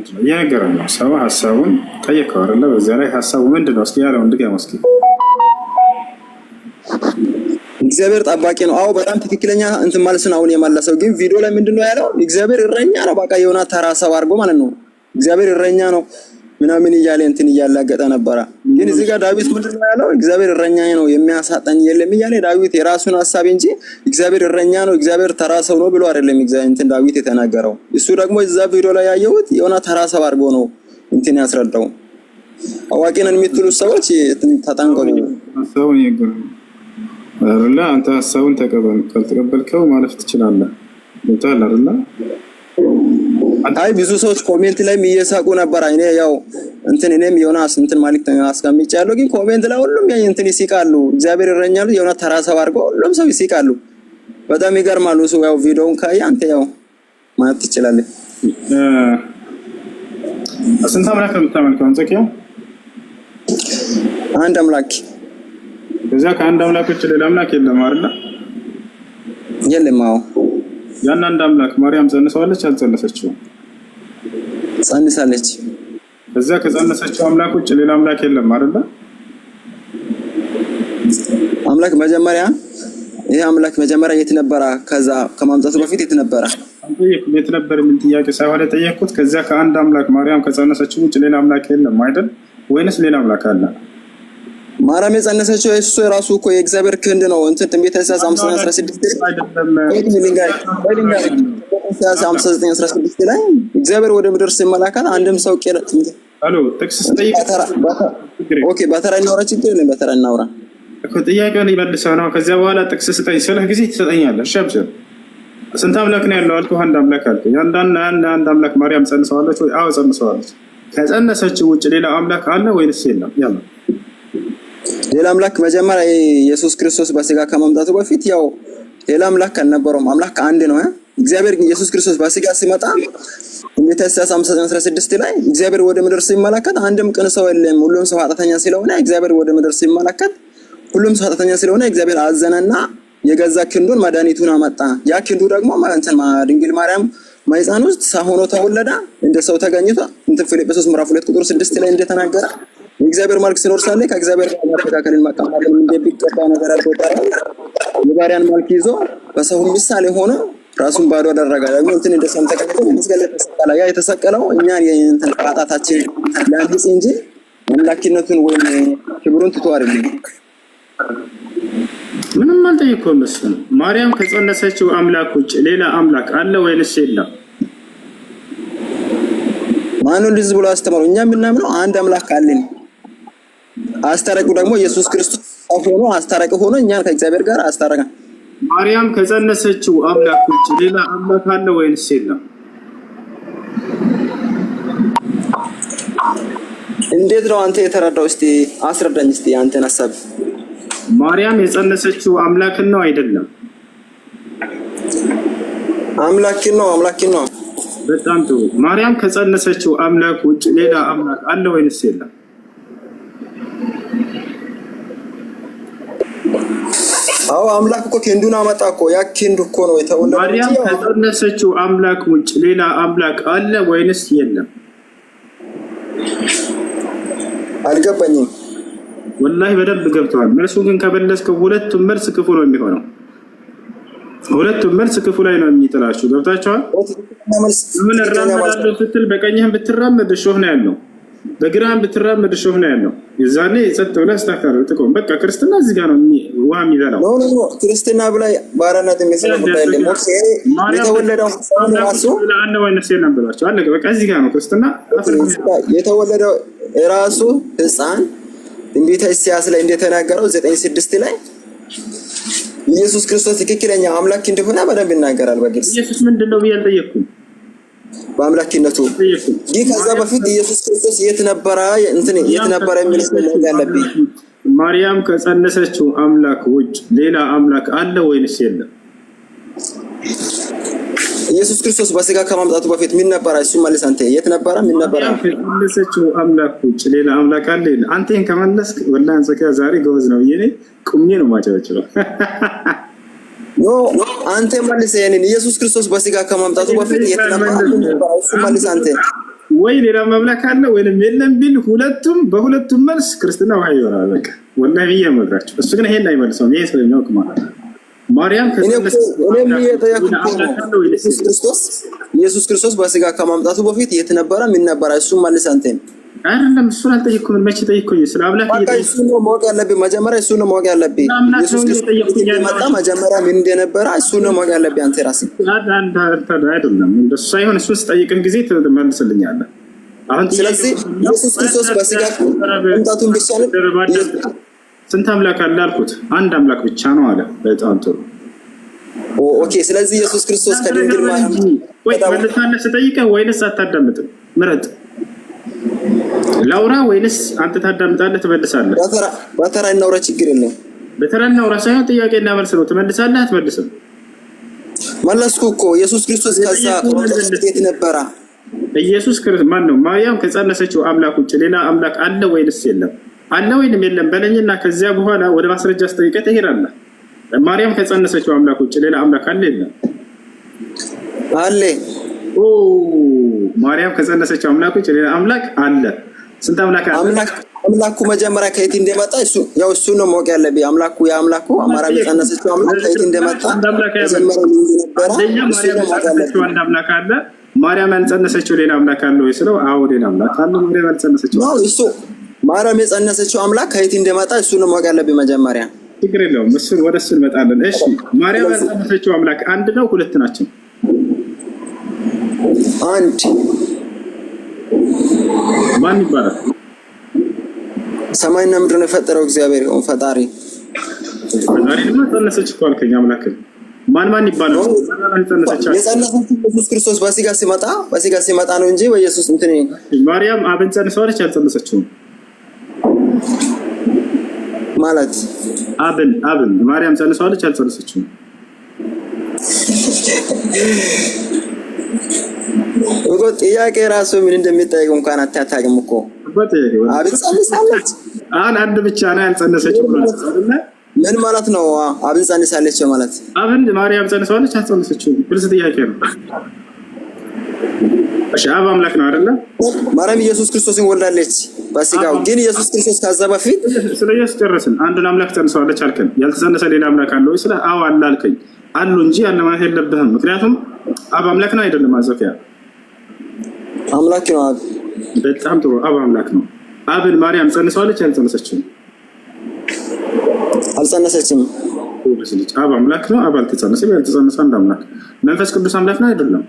ነው የነገረው ነው ሰው ሐሳቡን ጠየቀው አይደለ? በዛ ላይ ሐሳቡ ምንድነው እስኪ ያለው እንድገም እስኪ። እግዚአብሔር ጠባቂ ነው። አዎ በጣም ትክክለኛ እንትን ማለት ነው አሁን የማለሰው። ግን ቪዲዮ ላይ ምንድነው ያለው? እግዚአብሔር እረኛ ነው በቃ የሆነ ተራ ሰው አድርጎ ማለት ነው። እግዚአብሔር እረኛ ነው ምናምን እያለ እንትን እያላገጠ ነበረ። ግን እዚህ ጋር ዳዊት ምንድነው ያለው? እግዚአብሔር እረኛዬ ነው የሚያሳጣኝ የለም እያለ ዳዊት የራሱን ሐሳብ እንጂ እግዚአብሔር እረኛ ነው እግዚአብሔር ተራ ሰው ነው ብሎ አይደለም እንትን ዳዊት የተናገረው። እሱ ደግሞ እዛ ቪዲዮ ላይ ያየሁት የሆነ ተራ ሰው አድርጎ ነው እንትን ያስረዳው። አዋቂ ነን የምትሉ ሰዎች ተጠንቀቁ። ሐሳቡን ይገርም አይደለ? አንተ ሐሳቡን ተቀበል። ካልተቀበልከው ማለፍ ትችላለህ። እንታል አይደለ? አይ ብዙ ሰዎች ኮሜንት ላይ እየሳቁ ነበር። እኔ ያው እንትን እኔም ዮናስ እንትን ማለት አስቀምጫለሁ። ግን ኮሜንት ላይ ሁሉም እንትን ይስቃሉ። እግዚአብሔር እረኛሉ የሆነ ተራ ሰው አድርገው ሁሉም ሰው ይስቃሉ። በጣም ይገርማሉ። ሰው ያው ቪዲዮውን ካየ አንተ ያው ማለት ትችላለህ። ስንት አምላክ ነው የምታመልከው አንተ? አንድ አምላክ ከዛ ከአንድ አምላክ ውጭ ሌላ አምላክ የለም አይደል? የለም። አዎ ያን አንድ አምላክ ማርያም ጸንሰዋለች አልጸነሰችውም? ጸንሳለች። ከዛ ከጸነሰችው አምላክ ውጭ ሌላ አምላክ የለም አይደል? አምላክ መጀመሪያ ይሄ አምላክ መጀመሪያ የት ነበረ? ከዛ ከማምጣቱ በፊት የት ነበረ? የት ነበር? ምን ጥያቄ ሳይሆን የጠየቅኩት ከዛ ከአንድ አምላክ ማርያም ከጸነሰችው ውጭ ሌላ አምላክ የለም አይደል? ወይንስ ሌላ አምላክ አለ? ማርያም የጸነሰችው እሱ ራሱ እኮ የእግዚአብሔር ክንድ ነው። እንትን ትንቢተ ኢሳይያስ 59:16 ላይ እግዚአብሔር ወደ ምድር ሲመለከት አንድም ሰው አሎ ጥቅስ ስጠይቅ ኦኬ፣ በተራ እናውራ፣ ችግር የለም በተራ እናውራ እኮ ጥያቄውን ይመልሰው ነው። ከዚያ በኋላ ጥቅስ ስጠኝ ስልህ ጊዜ ትሰጠኛለህ። እሺ አብሽር። ስንት አምላክ ነው ያለው አልኩህ? አንድ አምላክ አልኩህ። አንድ አምላክ ማርያም ጸንሰዋለች ወይ? አዎ ጸንሰዋለች። ከጸነሰችው ውጭ ሌላ አምላክ አለ ወይንስ የለም? ያለ ሌላ አምላክ መጀመሪያ ኢየሱስ ክርስቶስ በስጋ ከመምጣቱ በፊት ያው ሌላ አምላክ አልነበረውም። አምላክ አንድ ነው። እግዚአብሔር ኢየሱስ ክርስቶስ በስጋ ሲመጣ ትንቢተ ኢሳይያስ 59:16 ላይ እግዚአብሔር ወደ ምድር ሲመለከት አንድም ቅን ሰው የለም፣ ሁሉም ሰው ኃጢአተኛ ስለሆነ እግዚአብሔር ወደ ምድር ሲመለከት ሁሉም ሰው ኃጢአተኛ ስለሆነ እግዚአብሔር አዘነና የገዛ ክንዱን መድኃኒቱን አመጣ። ያ ክንዱ ደግሞ ድንግል ማርያም ማኅፀን ውስጥ ሰው ሆኖ ተወለደ፣ እንደ ሰው ተገኝቶ ፊልጵስዩስ ምዕራፍ 2:6 ላይ እንደተናገረ የእግዚአብሔር መልክ ሲኖር ሳለ ከእግዚአብሔር ጋር መተካከልን መቀማትን እንደሚገባ ነገር አድርጎታል። የባሪያን መልክ ይዞ በሰው ምሳሌ ሆኖ ራሱን ባዶ አደረገ። ደግሞ እንትን እንደ ሰው ተቀምጦ መስቀል ላይ ተሰቀለ። ያ የተሰቀለው እኛን የእንትን ኃጢአታችን ሊያንጽ እንጂ አምላክነቱን ወይም ክብሩን ትቶ አይደለም። ምንም አልጠየቅኩም። እሱ ማርያም ከጸነሰችው አምላክ ውጭ ሌላ አምላክ አለ ወይንስ የለም? ማንን ልዝ ብሎ አስተማሩ? እኛ የምናምነው አንድ አምላክ አለን። አስታራቂው ደግሞ ኢየሱስ ክርስቶስ ሆኖ አስታራቂ ሆኖ እኛን ከእግዚአብሔር ጋር አስታረቀ። ማርያም ከጸነሰችው አምላክ ውጭ ሌላ አምላክ አለ ወይንስ የለም? እንዴት ነው አንተ የተረዳው? እስቲ አስረዳኝ እስቲ አንተን ሐሳብ። ማርያም የጸነሰችው አምላክን ነው አይደለም? አምላክን ነው። በጣም ጥሩ። ማርያም ከጸነሰችው አምላክ ውጭ ሌላ አምላክ አለ ወይንስ የለም? አዎ አምላክ እኮ ክንዱን አመጣ እኮ። ያ ክንዱ እኮ ነው የተወለደው። ማርያም ከጸነሰችው አምላክ ውጭ ሌላ አምላክ አለ ወይንስ የለም? አልገባኝም። ወላሂ በደንብ ገብተዋል። መልሱ ግን ከበለስከው ሁለቱም መልስ ክፉ ነው የሚሆነው። ሁለቱም መልስ ክፉ ላይ ነው የሚጥላችሁ። ገብታችኋል? ምን እራመዳለሁ ስትል በቀኝህም ብትራመድ እሾህ ነው ያለው፣ በግራህም ብትራመድ እሾህ ነው ያለው። የዛኔ ጸጥ ብለህ አስተካክለው ጥቆም። በቃ ክርስትና እዚህ ጋር ነው ውሃ የሚበላው። ኖ ክርስትና ብላይ ባራናት የሚሰለው ባይለም ኦኬ የተወለደው ራሱ ለአንድ ወይነስ የለም ብላችሁ አለቀ። በቃ እዚህ ጋር ነው ክርስትና የተወለደው ራሱ ሕፃን ትንቢተ ኢሳይያስ ላይ እንደተናገረው 9:6 ላይ ኢየሱስ ክርስቶስ ትክክለኛ አምላክ እንደሆነ በደንብ ይናገራል በግልጽ። ኢየሱስ ምንድነው ብዬ አልጠየቅኩም። በአምላክነቱ ግን ከዛ በፊት ኢየሱስ ክርስቶስ የት ነበረ የሚል ስለሆነ ያለብኝ። ማርያም ከጸነሰችው አምላክ ውጭ ሌላ አምላክ አለ ወይንስ የለም? ኢየሱስ ክርስቶስ በስጋ ከማምጣቱ በፊት ምን ነበረ? እሱ መልስ አንተ። የት ነበረ? ምን ነበረ? ከጸነሰችው አምላክ ውጭ ሌላ አምላክ አለ? አንተ ይሄን ከመለስክ ወላሂ አንሰካ ዛሬ ጎበዝ ነው። ይሄኔ ቁሜ ነው ማጨበጭበው። ኖ አንተ መልስ ይሄንን። ኢየሱስ ክርስቶስ በስጋ ከማምጣቱ በፊት የት ነበረ? እሱ መልስ አንተ። ወይ ሌላ አምላክ አለ ወይንም የለም ቢል በሁለቱም መልስ ክርስትና ውሃ ይወራል። በቃ ወላሂ ብዬ እመክራችሁ። እሱ ግን ይሄን አይመልሰውም። ይሄ ሰው ነው ማለት ማርያም ኢየሱስ ክርስቶስ በስጋ ከማምጣቱ በፊት የት ነበረ? ምን ነበረ? እሱ መልስ አንተ። አይደለም እሱን አልጠየቅኩም። መቼ ጠይቅኩኝ? ስለ አምላክ እሱ ነው ማወቅ ያለብህ። መጀመሪያ እሱ ነው ማወቅ ያለብህ። ኢየሱስ ክርስቶስ የመጣ መጀመሪያ ምን እንደነበረ እሱ ነው ማወቅ ያለብህ አንተ ራስህ። አይደለም እንደሱ ሳይሆን እሱ ስጠይቅህ ጊዜ ትመልስልኛለህ። አሁን ስለዚህ ኢየሱስ ክርስቶስ በስጋ ከማምጣቱን ብቻ ነው። ስንት አምላክ አለ አልኩት? አንድ አምላክ ብቻ ነው አለ። በጣም ጥሩ ኦኬ። ስለዚህ ኢየሱስ ክርስቶስ ከድንግል ማርያም መልሳለህ ስጠይቅህ ወይንስ አታዳምጥም? ምረጥ። ላውራ ወይንስ አንተ ታዳምጣለህ ትመልሳለህ? በተራ እናውራ፣ ችግር የለም። በተራ እናውራ ሳይሆን ጥያቄና መልስ ነው። ትመልሳለህ አትመልስም? መለስኩ እኮ። ኢየሱስ ክርስቶስ ከዛ የት ነበረ? ኢየሱስ ክርስቶስ ማን ነው? ማርያም ከጸነሰችው አምላክ ውጭ ሌላ አምላክ አለ ወይንስ የለም? አለ ወይንም የለም በለኝና ከዚያ በኋላ ወደ ማስረጃ አስጠይቀህ ትሄዳለህ። ማርያም ከጸነሰችው አምላክ ውጭ ሌላ አምላክ አለ የለም? አለ። ማርያም ከጸነሰችው አምላክ ውጭ ሌላ አምላክ አለ? ስንት አምላክ አለ? አምላኩ መጀመሪያ ከየት እንደመጣ እሱ ነው ማወቅ ያለብህ። አምላኩ ማርያም የጸነሰችው አምላክ ከየት እንደመጣ አምላክ አለ። ማርያም ያልጸነሰችው ሌላ አምላክ አለ ወይ ስለው አዎ ሌላ አምላክ አለ። ማርያም ያልጸነሰችው እሱ ማርያም የጸነሰችው አምላክ ከየት እንደመጣ እሱ ነው ማወቅ ያለብህ መጀመሪያ። ችግር የለውም እሱን ወደ እሱ እንመጣለን። እሺ ማርያም ያልጸነሰችው አምላክ አንድ ነው ሁለት ናቸው? አንድ። ማን ይባላል? ሰማይና ምድርን የፈጠረው እግዚአብሔር ፈጣሪ። ፈጣሪ ደግሞ ጸነሰች እኮ አልከኝ። አምላክ ማን ይባላል? የጸነሰችው ኢየሱስ ክርስቶስ በስጋ ሲመጣ ነው እንጂ በኢየሱስ እንትን ማርያም አብን ጸንሰዋለች አልጸነሰችውም? ማለት አብን ማርያም ጸንሰዋለች አልጸነሰችውም? እኮ ጥያቄ ራሱ ምን እንደሚጠይቅ እንኳን አታውቅም እኮ። አብን ጸንሳለች አንድ ብቻ ነው ያልጸነሰችው አይደለ? ምን ማለት ነው? አብን ጸንሳለች ማለት አብን ማርያም ጸንሰዋለች አልጸነሰችውም? ግልጽ ጥያቄ ነው። እሺ አብ አምላክ ነው አይደለ? ማርያም ኢየሱስ ክርስቶስን ወልዳለች በስጋው። ግን ኢየሱስ ክርስቶስ ከዛ በፊት ስለ ኢየሱስ ጨረስን። አንዱን አምላክ ጸንሰዋለች አልከን። ያልተጸነሰ ሌላ አምላክ አለ ወይ? ስለ አዎ አለ አልከኝ። አሉ እንጂ ያለ ማለት የለብህም። ምክንያቱም አብ አምላክ ነው አይደለም? አዘፊያ አምላክ ነው አብ። በጣም ጥሩ አብ አምላክ ነው። አብን ማርያም ጸንሰዋለች አልጸነሰችም? አልጸነሰችም። አብ አምላክ ነው። አብ አልተጸነሰም። ያልተጸነሰ አንድ አምላክ። መንፈስ ቅዱስ አምላክ ነው አይደለም?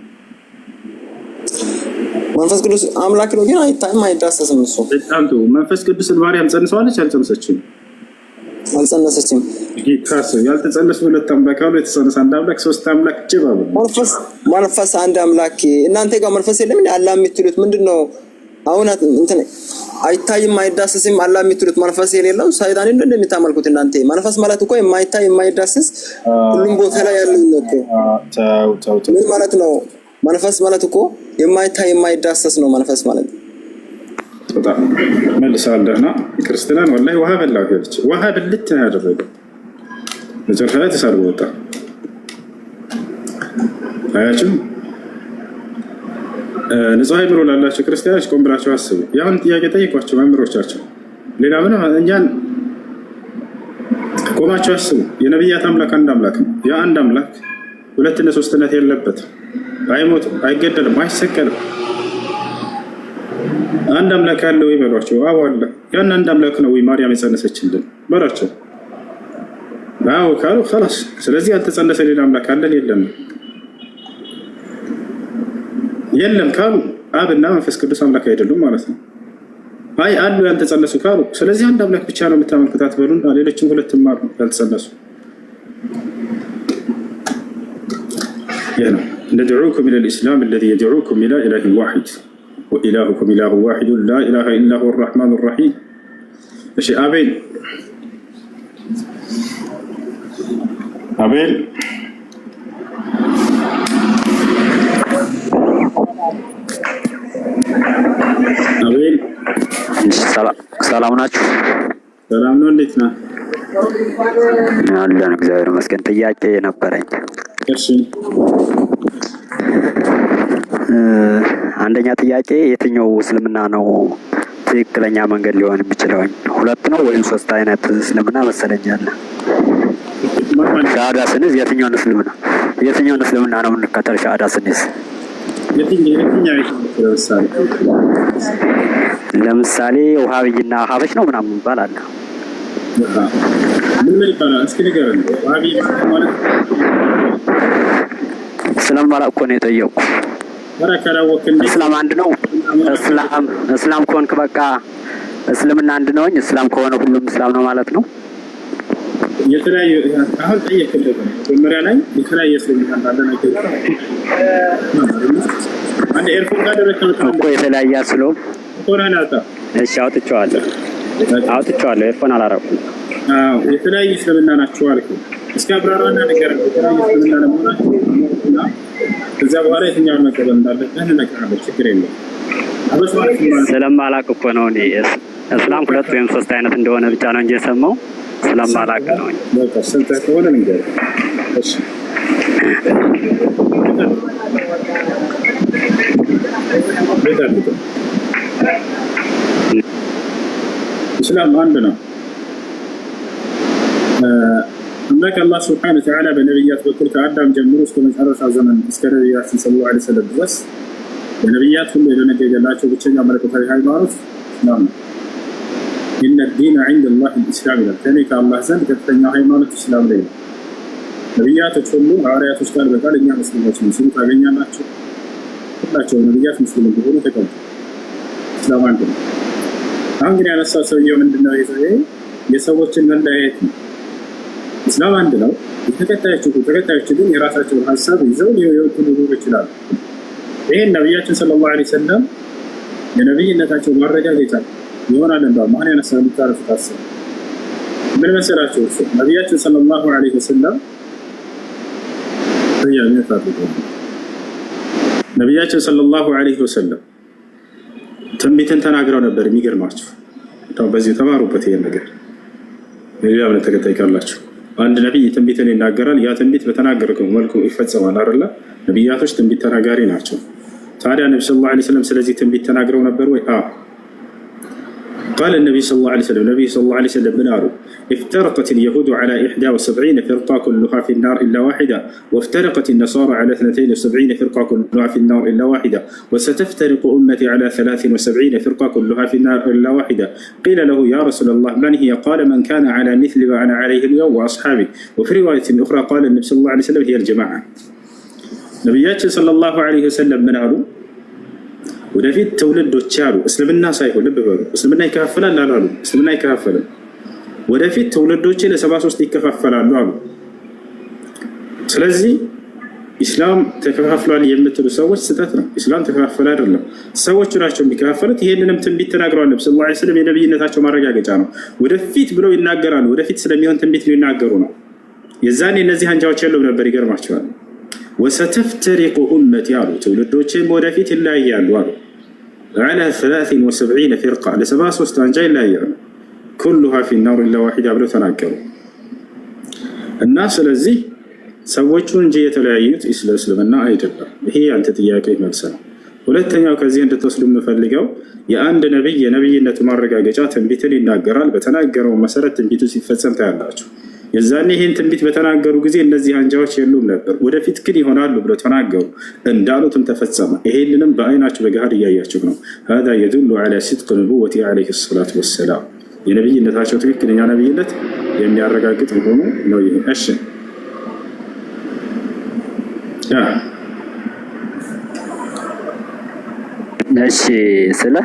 መንፈስ ቅዱስ አምላክ ነው ግን አይታይም አይዳሰስም። እሱ በጣም ጥሩ። መንፈስ ቅዱስን ማርያም ጸንሰዋለች አልጸነሰችም? አልጸነሰችም። ጌታስ ያልተጸነሱ ሁለት አምላክ አሉ፣ የተጸነሰ አንድ አምላክ፣ ሶስት አምላክ ጅባቡ መንፈስ አንድ አምላክ። እናንተ ጋር መንፈስ የለም እንዴ? አላህ የምትሉት ምንድነው? አሁን እንትን አይታይም አይዳሰስም አላህ የምትሉት መንፈስ የሌለው ሰይጣን እንደምታመልኩት እናንተ። መንፈስ ማለት እኮ የማይታይ የማይዳሰስ ሁሉም ቦታ ላይ ያለው ነው እኮ። ምን ማለት ነው? መንፈስ ማለት እኮ የማይታይ የማይዳሰስ ነው መንፈስ ማለት። በጣም መልሳለህና ክርስቲያን ወላሂ ውሃ በላው ሄደች። ውሃ ብልት ነው ያደረገው። መጨረሻ ላይ ተሳርቦ ወጣ። አያችሁ ንጹህ አይምሮ ላላቸው ክርስቲያኖች ቆም ብላችሁ አስቡ። ያሁን ጥያቄ ጠይቋቸው መምህሮቻቸው። ሌላ ምን እኛን ቆማቸው አስቡ። የነቢያት አምላክ አንድ አምላክ ነው። ያ አንድ አምላክ ሁለትነት ሶስትነት የለበትም። አይሞትም፣ አይገደልም፣ አይሰቀልም። አንድ አምላክ ያለው ይበሏቸው። አዎ አለ። ያን አንድ አምላክ ነው ወይ ማርያም የጸነሰችልን በሏቸው። አዎ ካሉ خلاص። ስለዚህ ያልተጸነሰ ሌላ አምላክ አለን የለም? የለም ካሉ አብና መንፈስ ቅዱስ አምላክ አይደሉም ማለት ነው። አይ አሉ ያልተጸነሱ ካሉ ስለዚህ አንድ አምላክ ብቻ ነው የምታመልኩት አትበሉን። ሌሎችም ሁለትም አሉ ያልተጸነሱ። يا ندعوكم إلى الإسلام الذي يدعوكم إلى إله واحد وإلهكم إله واحد لا إله إلا هو الرحمن الرحيم. أشي آمين آمين. آمين. ሰላም ናችሁ? ሰላም ነው። እንዴት ነህ? አለን እግዚአብሔር ይመስገን። ጥያቄ ነበረኝ። እሺ አንደኛ ጥያቄ የትኛው እስልምና ነው ትክክለኛ መንገድ ሊሆን የሚችለው? ሁለት ነው ወይም ሶስት አይነት እስልምና መሰለኛል። ሻሃዳ ስንይዝ የትኛውን እስልምና ነው የምንከተል? ሻሃዳ ስንይዝ ለምሳሌ ውሃብይና ሀበሽ ነው ምናምን ይባላል። ምን ይባላል? እስኪ ንገረን። ውሃብይ ማለት ስለማላውቅ እኮ ነው የጠየቁ። እስላም አንድ ነው። እስላም ከሆንክ በቃ እስልምና አንድ ነው። እስላም ከሆነ ሁሉም እስላም ነው ማለት ነው። የተለያዩ አሁን ጠየቅልህ መጀመሪያ ላይ የተለያየ እስልምና እንዳለ ነገር አንድ ኤርፎን ጋር ደረከው እኮ የተለያየ አስለው ኮራናታ። እሺ አውጥቼዋለሁ። ኤርፎን አላረኩም። የተለያየ እስልምና ናቸው አልኩ። እስኪ አብራራና ነገር የተለያየ እስልምና ነው ማለት ነው። ከዛ በኋላ የትኛውን መቀበል እንዳለብህ እንነግርሃለን። ችግር የለም። ስለማላውቅ እኮ ነው እኔ እስላም 2 ወይም 3 አይነት እንደሆነ ብቻ ነው እንጂ የሰማው ስለማላውቅ ነው። በቃ ስንት ከሆነ ልንገር። እሺ እስላም አንድ ነው። አምላክ አላህ ሱብሓነሁ ወተዓላ በነቢያት በኩል ከአዳም ጀምሮ እስከ መጨረሻ ዘመን እስከ ነቢያችን ሰለላሁ ዐለይሂ ወሰለም ድረስ በነቢያት ሁሉ የደነገገላቸው ብቸኛ መለኮታዊ ሃይማኖት እስላም ነው። ኢነ ዲነ ዐንደላሂ አልኢስላም ይላል። ከኔ ከአላህ ዘንድ ቀጥተኛው ሃይማኖት እስላም ላይ ነው። ነቢያቶች ሁሉ ሐዋርያቶች ቃል በቃል እኛ ሙስሊሞች ነን ሲሉ ታገኛላችሁ። ሁላቸውም ነቢያት ሙስሊም እንደሆኑ ተቀምጡ። እስላም አንድ ነው። አሁን ግን ያነሳው ሰውየው ምንድነው የሰዎችን መለያየት ነው። እስላም አንድ ነው። ተከታዮቹ ግን የራሳቸውን ሀሳብ ይዘው ሊወጡ ሊኖሩ ይችላሉ። ይሄን ነቢያችን ሰለላሁ ዐለይሂ ወሰለም የነቢይነታቸው ማረጋገጫ ይሆናል። እንደው ማን ያነሳው ልታረፉ ታስቡ ምን መሰላችሁ? እሱ ነቢያችን ሰለላሁ ዐለይሂ ወሰለም ነቢያችን ሰለላሁ ዐለይሂ ወሰለም ትንቢትን ተናግረው ነበር። የሚገርማችሁ በዚህ ተማሩበት። ይሄን ነገር ነቢያ ብለ ተከታይ ካላችሁ አንድ ነቢይ ትንቢትን ይናገራል። ያ ትንቢት በተናገረው መልኩ ይፈጸማል አይደለ? ነቢያቶች ትንቢት ተናጋሪ ናቸው። ታዲያ ነብዩ ሰለላሁ ዐለይሂ ወሰለም ስለዚህ ትንቢት ተናግረው ነበር ወይ? قال النبي صلى الله عليه وسلم من قالوا افترقت اليهود على 71 فرقة كلها في النار إلا واحدة وافترقت النصارى على 72 فرقة كلها في النار إلا واحدة وستفترق أمتي على 73 فرقة كلها في النار إلا واحدة قيل له يا رسول الله من هي؟ قال من كان على مثل ما أنا عليه اليوم وأصحابي. وفي رواية أخرى قال النبي صلى الله عليه وسلم هي الجماعة. نبيات صلى الله عليه وسلم من قالوا ወደፊት ትውልዶች አሉ እስልምና ሳይሆን ልብ በሉ እስልምና ይከፋፈላል አላሉ። እስልምና ይከፋፈላል። ወደፊት ትውልዶች ለ73 ይከፋፈላሉ አሉ። ስለዚህ ኢስላም ተከፋፍሏል የምትሉ ሰዎች ስህተት ነው። ኢስላም ተከፋፈለ አይደለም፣ ሰዎቹ ናቸው የሚከፋፈሉት። ይሄንንም ትንቢት ተናግረዋል ነብዩ ሰለላሁ ዐለይሂ ወሰለም። የነብይነታቸው ማረጋገጫ ነው። ወደፊት ብለው ይናገራሉ። ወደፊት ስለሚሆን ትንቢት ሊናገሩ ነው። የዛኔ እነዚህ አንጃዎች የሉም ነበር። ይገርማቸዋል። ወሰተፍተሪቁ ኡመቲ አሉ ትውልዶቼም ወደፊት ይለያያሉ አሉ። ዐላ 73 ፊርቃ ለ73 አንጃ ይለያያሉ። ኩሉሃ ፊናር ኢላ ዋሂዳ ብለው ተናገሩ። እና ስለዚህ ሰዎቹ እንጂ የተለያዩት እስልምና አይደለም። ይሄ አንተ ጥያቄ መልስ ነው። ሁለተኛው ከዚህ እንድትወስዱ የምፈልገው የአንድ ነቢይ የነቢይነቱ ማረጋገጫ ትንቢትን ይናገራል። በተናገረው መሰረት ትንቢቱ ሲፈጸም ታያላችሁ። የዛኔ ይህን ትንቢት በተናገሩ ጊዜ እነዚህ አንጃዎች የሉም ነበር። ወደፊት ግን ይሆናሉ ብለው ተናገሩ፣ እንዳሉትም ተፈጸመ። ይሄንንም በአይናችሁ በገሃድ እያያችሁ ነው። ሀዛ የዱሉ ዐላ ሲድቅ ንቡወቲ ዐለይሂ ሰላቱ ወሰላም የነቢይነታቸው ትክክለኛ ነቢይነት የሚያረጋግጥ መሆኑ ነው። ይሄ እሺ ስለ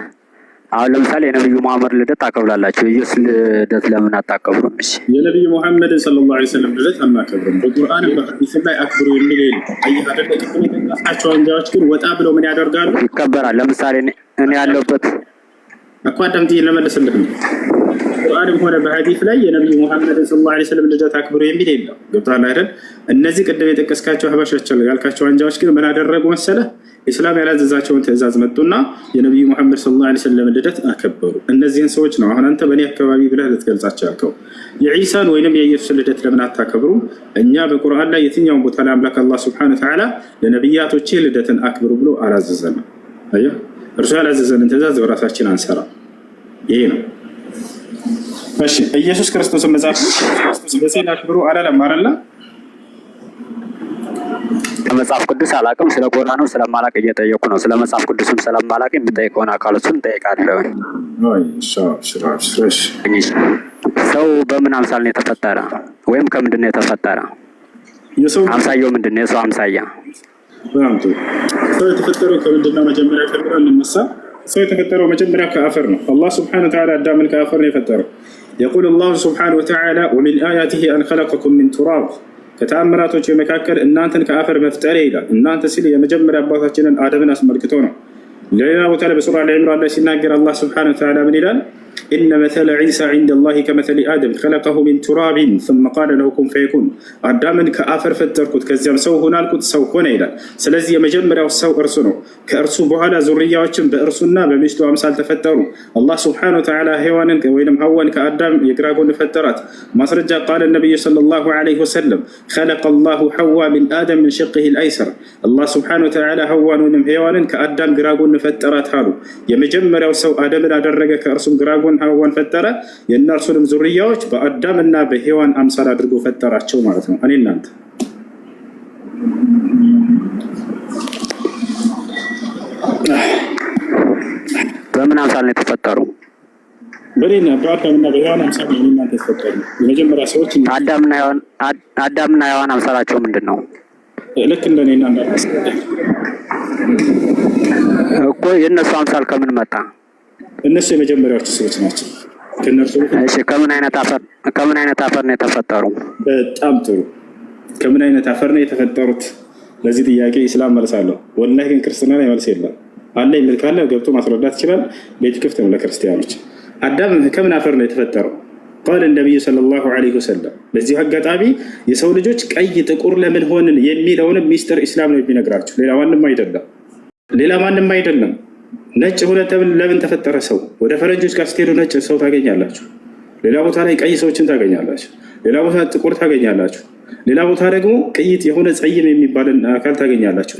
አሁን ለምሳሌ የነብዩ መሐመድ ልደት ታከብራላችሁ። የኢየሱስ ልደት ለምን አታከብሩም? እሺ የነብዩ መሐመድ ሰለላሁ ዐለይሂ ወሰለም ልደት አናከብርም። በቁርአን በሐዲስ ላይ አክብሩ የሚል አየህ አይደለ? ከሚጠቃቸው አንጃዎች ግን ወጣ ብለው ምን ያደርጋሉ? ይከበራል። ለምሳሌ እኔ ያለሁበት እኮ አዳምጪ ለመለስልህ ነው። ቁርአንም ሆነ በሐዲስ ላይ የነብዩ መሐመድ ሰለላሁ ዐለይሂ ወሰለም ልደት አክብሩ የሚል የለም። ገብቶሃል አይደል? እነዚህ ቅድም የጠቀስካቸው ሀበሾች ያልካቸው አንጃዎች ግን ምን አደረጉ መሰለህ? ኢስላም ያላዘዛቸውን ትእዛዝ መጡና የነብዩ መሐመድ ሰለላሁ ዐለይሂ ወሰለም ልደት አከበሩ። እነዚህን ሰዎች ነው አሁን አንተ በእኔ አካባቢ ብለህ ልትገልጻቸው ያልከው። የዒሳን ወይንም የኢየሱስ ልደት ለምን አታከብሩም? እኛ በቁርአን ላይ የትኛውን ቦታ ላይ አምላክ አላህ ሱብሓነሁ ወተዓላ ለነቢያቶቼ ልደትን አክብሩ ብሎ አላዘዘንም። አየህ፣ እርሱ ያላዘዘንን ትእዛዝ በራሳችን አንሰራ። ይሄ ነው። እሺ ኢየሱስ ክርስቶስን መጽሐፍ ልደቴን አክብሩ አላለም አይደለ? ከመጽሐፍ ቅዱስ አላውቅም። ስለ ቁርአኑ ስለማላውቅ እየጠየኩ ነው። ስለ መጽሐፍ ቅዱስም ስለማላውቅ የምጠይቀውን አካሎችን እጠይቃለሁ። ሰው በምን አምሳል ነው የተፈጠረ? ወይም ከምንድን ነው የተፈጠረ? አምሳያው ምንድን ነው? የሰው አምሳያ ሰው የተፈጠረው ከምንድን ነው? መጀመሪያ ከብራ እንነሳ። ሰው የተፈጠረው መጀመሪያ ከአፈር ነው። አላህ ስብሐነሁ ወተዓላ አዳምን ከአፈር ነው የፈጠረው። የቁል አላሁ ስብሐነሁ ወተዓላ ወሚን አያቲሂ አን ኸለቀኩም ሚን ቱራብ ከተአምራቶች መካከል እናንተን ከአፈር መፍጠር ይላል። እናንተ ሲል የመጀመሪያ አባታችንን አደምን አስመልክቶ ነው። ሌላ ቦታ ላይ በሱራ አል ኢምራን ላይ ሲናገር አላህ ሱብሓነሁ ወተዓላ ምን ይላል? إن مثل عيسى عند الله كمثل آدم خلقه من تراب ثم قال له كن فيكون آدمን ከአፈር ፈጠርኩት ከዚያም ሰው ሆነ አልኩት ሰው ሆነ ይላል። ስለዚህ የመጀመሪያው ሰው እርሱ ነው። ከእርሱ በኋላ ዙርያዎችን በእርሱና በሚስቱ አምሳል ተፈጠሩ። አላህ ሱብሓነሁ ወተዓላ ሔዋንን ወይም ሐዋን ከአዳም የግራ ጎን ፈጠራት። ማስረጃ ቃለ ነብዩ ሰለላሁ ዐለይሂ ወሰለም خلق الله حواء من آدم من شقه الأيسر አላህ ሱብሓነሁ ወተዓላ ሐዋን ወይም ሔዋንን ከአዳም ግራ ጎን ፈጠራት አሉ። የመጀመሪያው ሰው አደምን አደረገ ከእርሱም ግራ ጎን ሐዋን ፈጠረ። የእነርሱንም ዙርያዎች በአዳምና በሔዋን አምሳል አድርጎ ፈጠራቸው ማለት ነው። እኔ እናንተ በምን አምሳል ነው የተፈጠሩ? በሌላ በአዳምና በሔዋን አምሳል ነው እናንተ ተፈጠሩ። የመጀመሪያ ሰዎች አዳምና ሔዋን አምሳላቸው ምንድን ነው? ልክ እንደኔና እንዳልከስ እኮ የእነሱ አምሳል ከምን መጣ? እነሱ የመጀመሪያዎቹ ሰዎች ናቸው። እሺ ከምን አይነት አፈር ነው የተፈጠሩ? በጣም ጥሩ። ከምን አይነት አፈር ነው የተፈጠሩት? ለዚህ ጥያቄ ኢስላም መልሳለሁ። ወላሂ ግን ክርስትና ላይ መልስ የለም። አለ የሚል ካለ ገብቶ ማስረዳት ይችላል። ቤት ክፍት ነው ለክርስቲያኖች። አዳም ከምን አፈር ነው የተፈጠረው? ቃል ነብዩ ሰለላሁ ዐለይሂ ወሰለም። በዚህ አጋጣሚ የሰው ልጆች ቀይ ጥቁር ለምን ሆንን የሚለውን ሚስጥር ኢስላም ነው የሚነግራቸው። ሌላ ማንም አይደለም። ነጭ ሆነ ለምን ተፈጠረ ሰው? ወደ ፈረንጆች ጋር ስትሄዱ ነጭ ሰው ታገኛላችሁ። ሌላ ቦታ ላይ ቀይ ሰዎችን ታገኛላችሁ። ሌላ ቦታ ጥቁር ታገኛላችሁ። ሌላ ቦታ ደግሞ ቅይጥ የሆነ ጸይም የሚባልን አካል ታገኛላችሁ።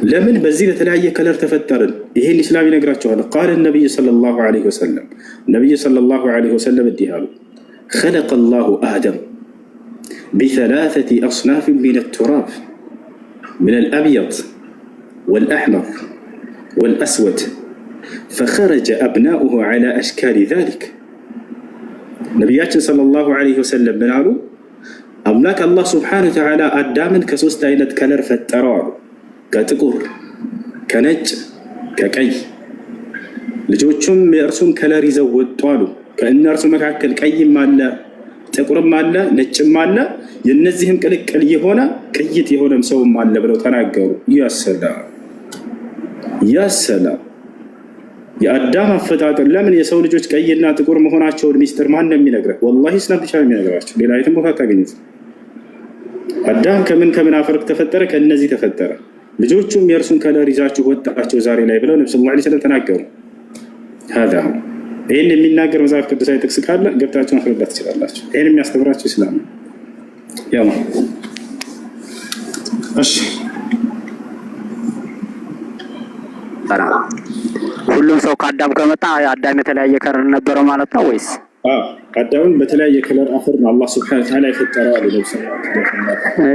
ለምን በዚህ በተለያየ ከለር ተፈጠርን? ይሄን ኢስላም ይነግራቸዋል። ቃል ነብዩ ሰለላሁ ዐለይሂ ወሰለም ነብዩ ሰለላሁ ዐለይሂ ወሰለም እንዲህ አሉ። خلق الله آدم بثلاثة أصناف من التراب من الأبيض والأحمر والأسود فخرج أبناؤه على أشكال ذلك ነብያችን ሰለላሁ ዐለይሂ ወሰለም ምን አሉ? አምላክ አላህ ሱብሓነሁ ወተዓላ አዳምን ከሶስት አይነት ከለር ፈጠረው አሉ። ከጥቁር፣ ከነጭ፣ ከቀይ። ልጆቹም የእርሱም ከለር ይዘው ወጡ አሉ። ከእነርሱ መካከል ቀይም አለ፣ ጥቁርም አለ፣ ነጭም አለ። የእነዚህም ቅልቅል የሆነ ቅይት የሆነም ሰውም አለ ብለው ተናገሩ። ያሰላም የአዳም አፈጣጠር ለምን የሰው ልጆች ቀይና ጥቁር መሆናቸውን ሚስጥር ማን ነው የሚነግረህ? ወላሂ ኢስላም ብቻ ነው የሚነግራቸው። ሌላ የትም ቦታ ታገኙት። አዳም ከምን አፈር ተፈጠረ? ከእነዚህ ተፈጠረ። ልጆቹም የእርሱን ከለር ይዛችሁ ወጣቸው ዛሬ ላይ ብለው ነብዩ ሰለላሁ ዐለይሂ ወሰለም ተናገሩ። ይህን የሚናገር መጽሐፍ ቅዱሳዊ ጥቅስ ካለ ገብታችሁ ማስረዳት ትችላላችሁ። ይህን የሚያስተምራችሁ ኢስላም ነው። እሺ ሁሉም ሰው ከአዳም ከመጣ አዳም የተለያየ ከለር ነበረው ማለት ነው ወይስ? አዳምን በተለያየ ከለር አፈር ነው አላህ ሱብሓነሁ ወተዓላ የፈጠረው አለ ነብዩ።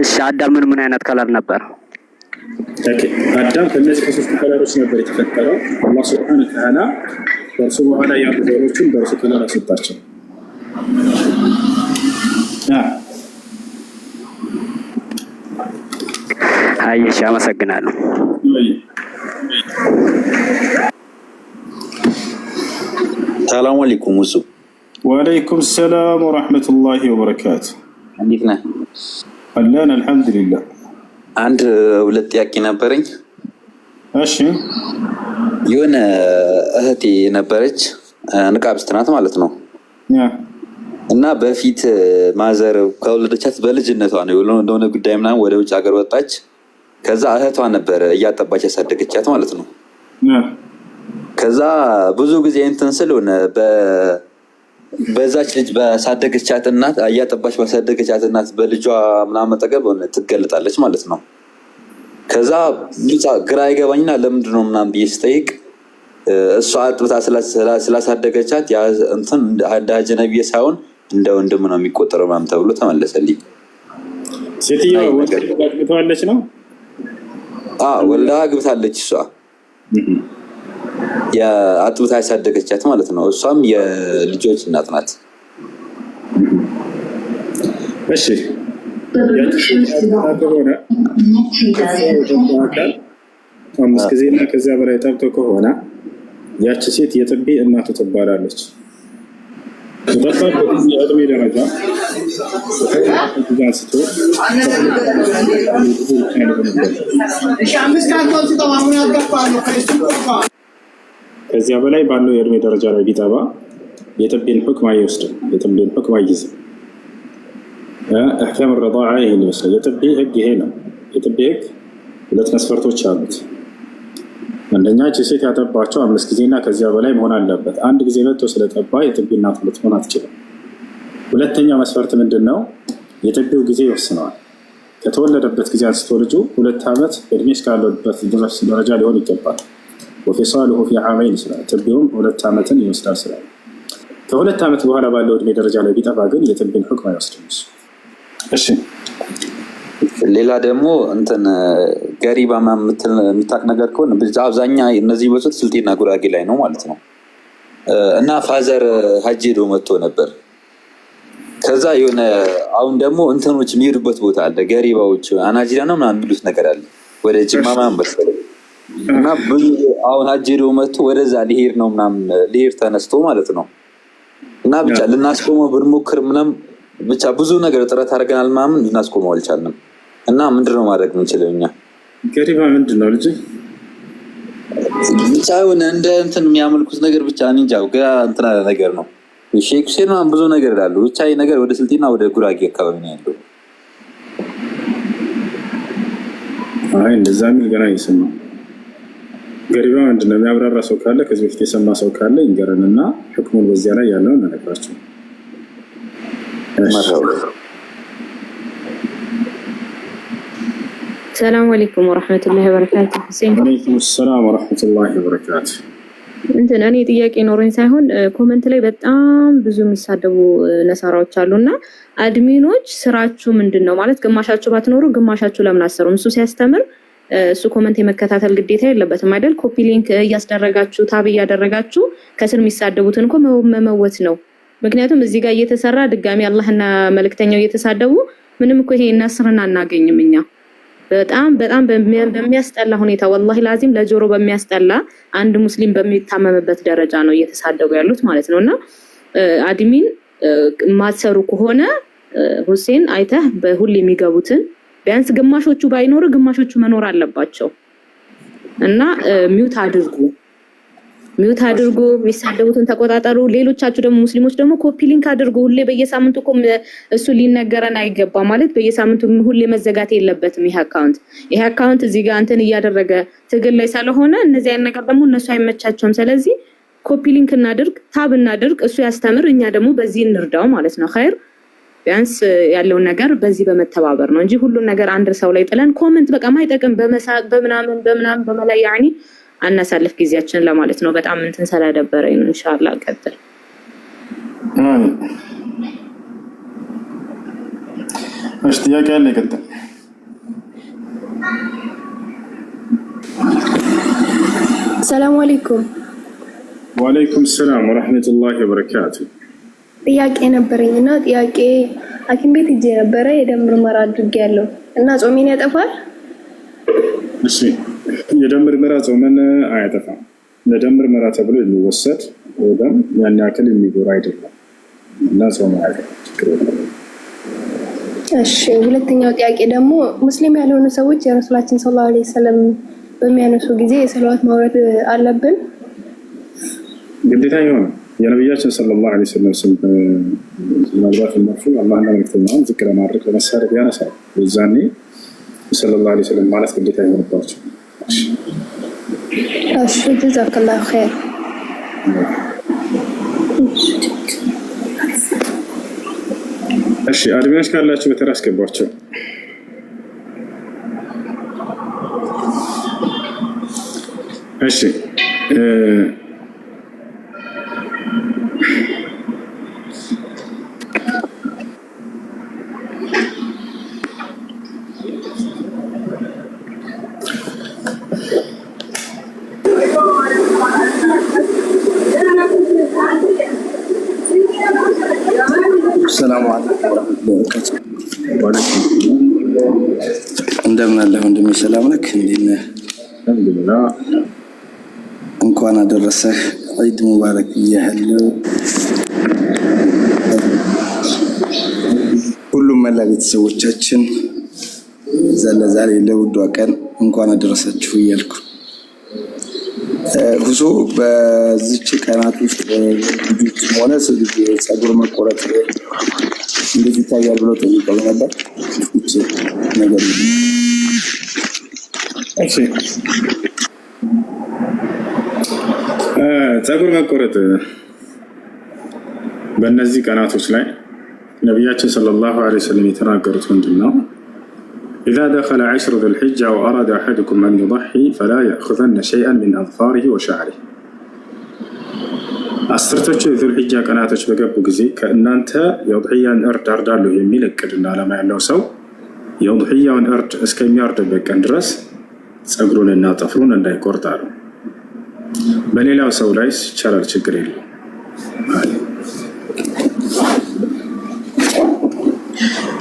እሺ አዳም ምን አይነት ከለር ነበር? አዳም ከነዚህ ከሶስት ከለሮች ነበር የተፈጠረው። አላህ ሱብሓነሁ ወተዓላ በእርሱ በኋላ ያሉ ዘሮችን በእርሱ ከለር አሰጣቸው። አይሽ አመሰግናለሁ። ሰላም አለይኩም ውሱ። ወአለይኩም ሰላም ወራህመቱላሂ ወበረካቱ። እንዴት ነህ? አለን አልሐምዱሊላህ። አንድ ሁለት ጥያቄ ነበረኝ። እሺ የሆነ እህቴ ነበረች ንቃብስት ናት ማለት ነው። እና በፊት ማዘር ከወለደቻት በልጅነቷ ነው እንደሆነ ጉዳይ ምናምን ወደ ውጭ ሀገር ወጣች። ከዛ እህቷ ነበረ እያጠባች ያሳደገቻት ማለት ነው። ከዛ ብዙ ጊዜ እንትን ስለሆነ በዛች ልጅ በሳደገቻት እናት እያጠባች ባሳደገቻት እናት በልጇ ምናምን አጠገብ ትገለጣለች ማለት ነው። ከዛ ግራ ይገባኝና ለምንድን ነው ምናምን ብዬ ስጠይቅ እሷ አጥብታ ስላሳደገቻት ያ እንትን እንደ አጅነቢይ ሳይሆን እንደ ወንድም ነው የሚቆጠረው ምናምን ተብሎ ተመለሰልኝ። ሴትዮዋ ወልዳለች ነው? ወልዳ ግብታለች። እሷ የአጥብታ ያሳደገቻት ማለት ነው። እሷም የልጆች እናት ናት። እሺ አምስት ጊዜና ከዚያ በላይ ጠብቶ ከሆነ ያቺ ሴት የጥቢ እናቱ ትባላለች። ተጠባበት የእድሜ ደረጃ አንስቶ ከዚያ በላይ ባለው የእድሜ ደረጃ ላይ ቢጠባ የጥቢን ሁክም አይወስድም። የጥቢን ሁክም አይይዝም። አህካም الرضاعة ይሄን ይመስላል። የጥቢ ህግ ይሄ ነው። የጥቢ ህግ ሁለት መስፈርቶች አሉት። አንደኛ ሴት ያጠባቸው 5 ጊዜና ከዚያ በላይ መሆን አለበት። አንድ ጊዜ መጥቶ ስለጠባ የጥቢ እናት ልትሆን አትችልም። ሁለተኛ መስፈርት ምንድነው? የጥቢው ጊዜ ይወስነዋል። ከተወለደበት ጊዜ አንስቶ ልጁ 2 ዓመት እድሜ እስካለበት ድረስ ደረጃ ሊሆን ይገባል። ወፊሳሉሁ ፊ ዓመይን ይችላል። ጥቢውም 2 ዓመትን ይወስዳል ስላለ ከ2 ዓመት በኋላ ባለው እድሜ ደረጃ ላይ ቢጠባ ግን የጥቢን ሁክም አይወስድም። እሺ ሌላ ደግሞ እንትን ገሪባ የምታውቅ ነገር ከሆነ አብዛኛ እነዚህ ቦታዎች ስልጤና ጉራጌ ላይ ነው ማለት ነው። እና ፋዘር ሀጅ ሄዶ መጥቶ ነበር። ከዛ የሆነ አሁን ደግሞ እንትኖች የሚሄዱበት ቦታ አለ፣ ገሪባዎች አናጂራ ነው ምናምን የሚሉት ነገር አለ፣ ወደ ጅማ ምናምን መሰለኝ። እና አሁን ሀጅ ሄዶ መጥቶ ወደዛ ሊሄድ ነው ምናምን ሊሄድ ተነስቶ ማለት ነው። እና ብቻ ልናስቆመው ብንሞክር ምናምን ብቻ ብዙ ነገር ጥረት አድርገናል ምናምን ልናስቆመው አልቻልንም። እና ምንድነው ማድረግ የምንችለው እኛ? ገሪባ ምንድነው ልጅ? ብቻ የሆነ እንደ እንትን የሚያመልኩት ነገር ብቻ እንጃ ግራ እንትን ነገር ነው። ሼክ ሁሴን ብዙ ነገር ይላሉ። ብቻ ይሄ ነገር ወደ ስልጤና ወደ ጉራጌ አካባቢ ነው ያለው። አይ እንደዛ የሚል ገና ይሰማል። ገሪባ ምንድነው? የሚያብራራ ሰው ካለ ከዚህ በፊት የሰማ ሰው ካለ ይንገረንና ህክሙን በዚያ ላይ ያለውን እንነግራቸው። ሰላም አለይኩም ወራህመቱላሂ ወበረካቱሁ። ሁሴን ወአለይኩም ሰላም ወራህመቱላሂ ወበረካቱሁ። እኔ ጥያቄ ኖሮኝ ሳይሆን ኮመንት ላይ በጣም ብዙ የሚሳደቡ ነሳራዎች አሉና አድሚኖች ስራችሁ ምንድነው ማለት ግማሻችሁ ባትኖሩ ግማሻችሁ ለምን አሰሩም? እሱ ሲያስተምር እሱ ኮመንት የመከታተል ግዴታ የለበትም አይደል? ኮፒ ሊንክ እያስደረጋችሁ ታብ እያደረጋችሁ ከስር የሚሳደቡትን እኮ መመወት ነው። ምክንያቱም እዚህ ጋር እየተሰራ ድጋሚ አላህና መልእክተኛው እየተሳደቡ ምንም እኮ ይሄ እናስርና አናገኝም እኛ። በጣም በሚያስጠላ ሁኔታ ወላሂ ላዚም ለጆሮ በሚያስጠላ አንድ ሙስሊም በሚታመምበት ደረጃ ነው እየተሳደቡ ያሉት ማለት ነውና አድሚን ማሰሩ ከሆነ ሁሴን አይተህ በሁሉ የሚገቡትን ቢያንስ ግማሾቹ ባይኖሩ ግማሾቹ መኖር አለባቸው እና ሚውት አድርጉ የሚሳደቡትን ተቆጣጣሩ። ሌሎቻችሁ ደግሞ ሙስሊሞች ደግሞ ኮፒ ሊንክ አድርጉ። ሁሌ በየሳምንቱ እኮ እሱ ሊነገረን አይገባ ማለት በየሳምንቱ ሁሌ መዘጋት የለበትም። ይሄ አካውንት እዚህ ጋር እንትን እያደረገ ትግል ላይ ስለሆነ እነዚህ አይነት ነገር ደግሞ እነሱ አይመቻቸውም። ስለዚህ ኮፒ ሊንክ እናድርግ፣ ታብ እናድርግ፣ እሱ ያስተምር፣ እኛ ደግሞ በዚህ እንርዳው ማለት ነው። ኸይር ቢያንስ ያለውን ነገር በዚህ በመተባበር ነው እንጂ ሁሉን ነገር አንድ ሰው ላይ ጥለን ኮሜንት በቃ ማይጠቅም በመሳቅ በምናምን በመላይ ያኒ አናሳልፍ ጊዜያችን ለማለት ነው። በጣም እንትን ስለደበረኝ ነው። ኢንሻአላህ ቀጥል። እሺ ጥያቄ አለ ቀጥል። ሰላም አለይኩም። ወአለይኩም ሰላም ወራህመቱላሂ ወበረካቱ። ጥያቄ ነበረኝና ጥያቄ ሐኪም ቤት ሄጄ ነበረ የደም ምርመራ አድርጌያለሁ እና ጾሜን ያጠፋል? እሺ የደም ምርመራ ጾምን አያጠፋም። ለደም ምርመራ ተብሎ የሚወሰድ ደም ያን ያክል የሚጎራ አይደለም እና ጾም አያጠፋም። እሺ ሁለተኛው ጥያቄ ደግሞ ሙስሊም ያልሆኑ ሰዎች የረሱላችን ሰለላሁ ዐለይሂ ወሰለም በሚያነሱ ጊዜ የሰላዋት ማውረድ አለብን? ግዴታ ይሆናል። የነብያችን ሰለላሁ ዐለይሂ ወሰለም ስም ምናልባት እነሱ አላህና መልእክተኛውን ዝቅ ለማድረግ ለመሳደብ ያነሳል። የዛኔ ሰለላሁ ዐለይሂ ወሰለም ማለት ግዴታ ይሆንባቸው። እሺ ጀዛከላሁ ኸይር። እሺ አድሚኖች ካላችሁ በተራ አስገባቸው። እሺ ሰላም አለይኩም እንደምን አለህ ወንድሜ? ሰላም ነህ? እንዴት ነህ? አልሐምዱሊላህ። እንኳን አደረሰህ። ዒድ ሙባረክ ብያለሁ። ሁሉም መላ ቤተሰቦቻችን ዛሬ ለውዷ ቀን እንኳን አደረሳችሁ እያልኩ ሁሱ በዚች ቀናት ውስጥ ልጆች ሆነ ጸጉር መቆረጥ እንደዚህ ይታያል ብሎ ጠይቀው ነበር። እቺ ነገር እሺ ጸጉር መቆረጥ በእነዚህ ቀናቶች ላይ ነቢያችን ሰለላሁ ዐለይሂ ወሰለም የተናገሩት ምንድነው? إذا دخل عشر ذي الحجة وأراد أحدكم أن يضحي فلا يأخذن شيئا من أظفاره وشعره. አስርቶቹ የዙል ሒጃ ቀናቶች በገቡ ጊዜ ከእናንተ የውድሕያን እርድ አርዳለሁ የሚል እቅድና ዓላማ ያለው ሰው የውድሕያውን እርድ እስከሚያርድበት ቀን ድረስ ጸጉሩንና ጥፍሩን እንዳይቆርጥ አሉ። በሌላው ሰው ላይ ይቻላል፣ ችግር የለም።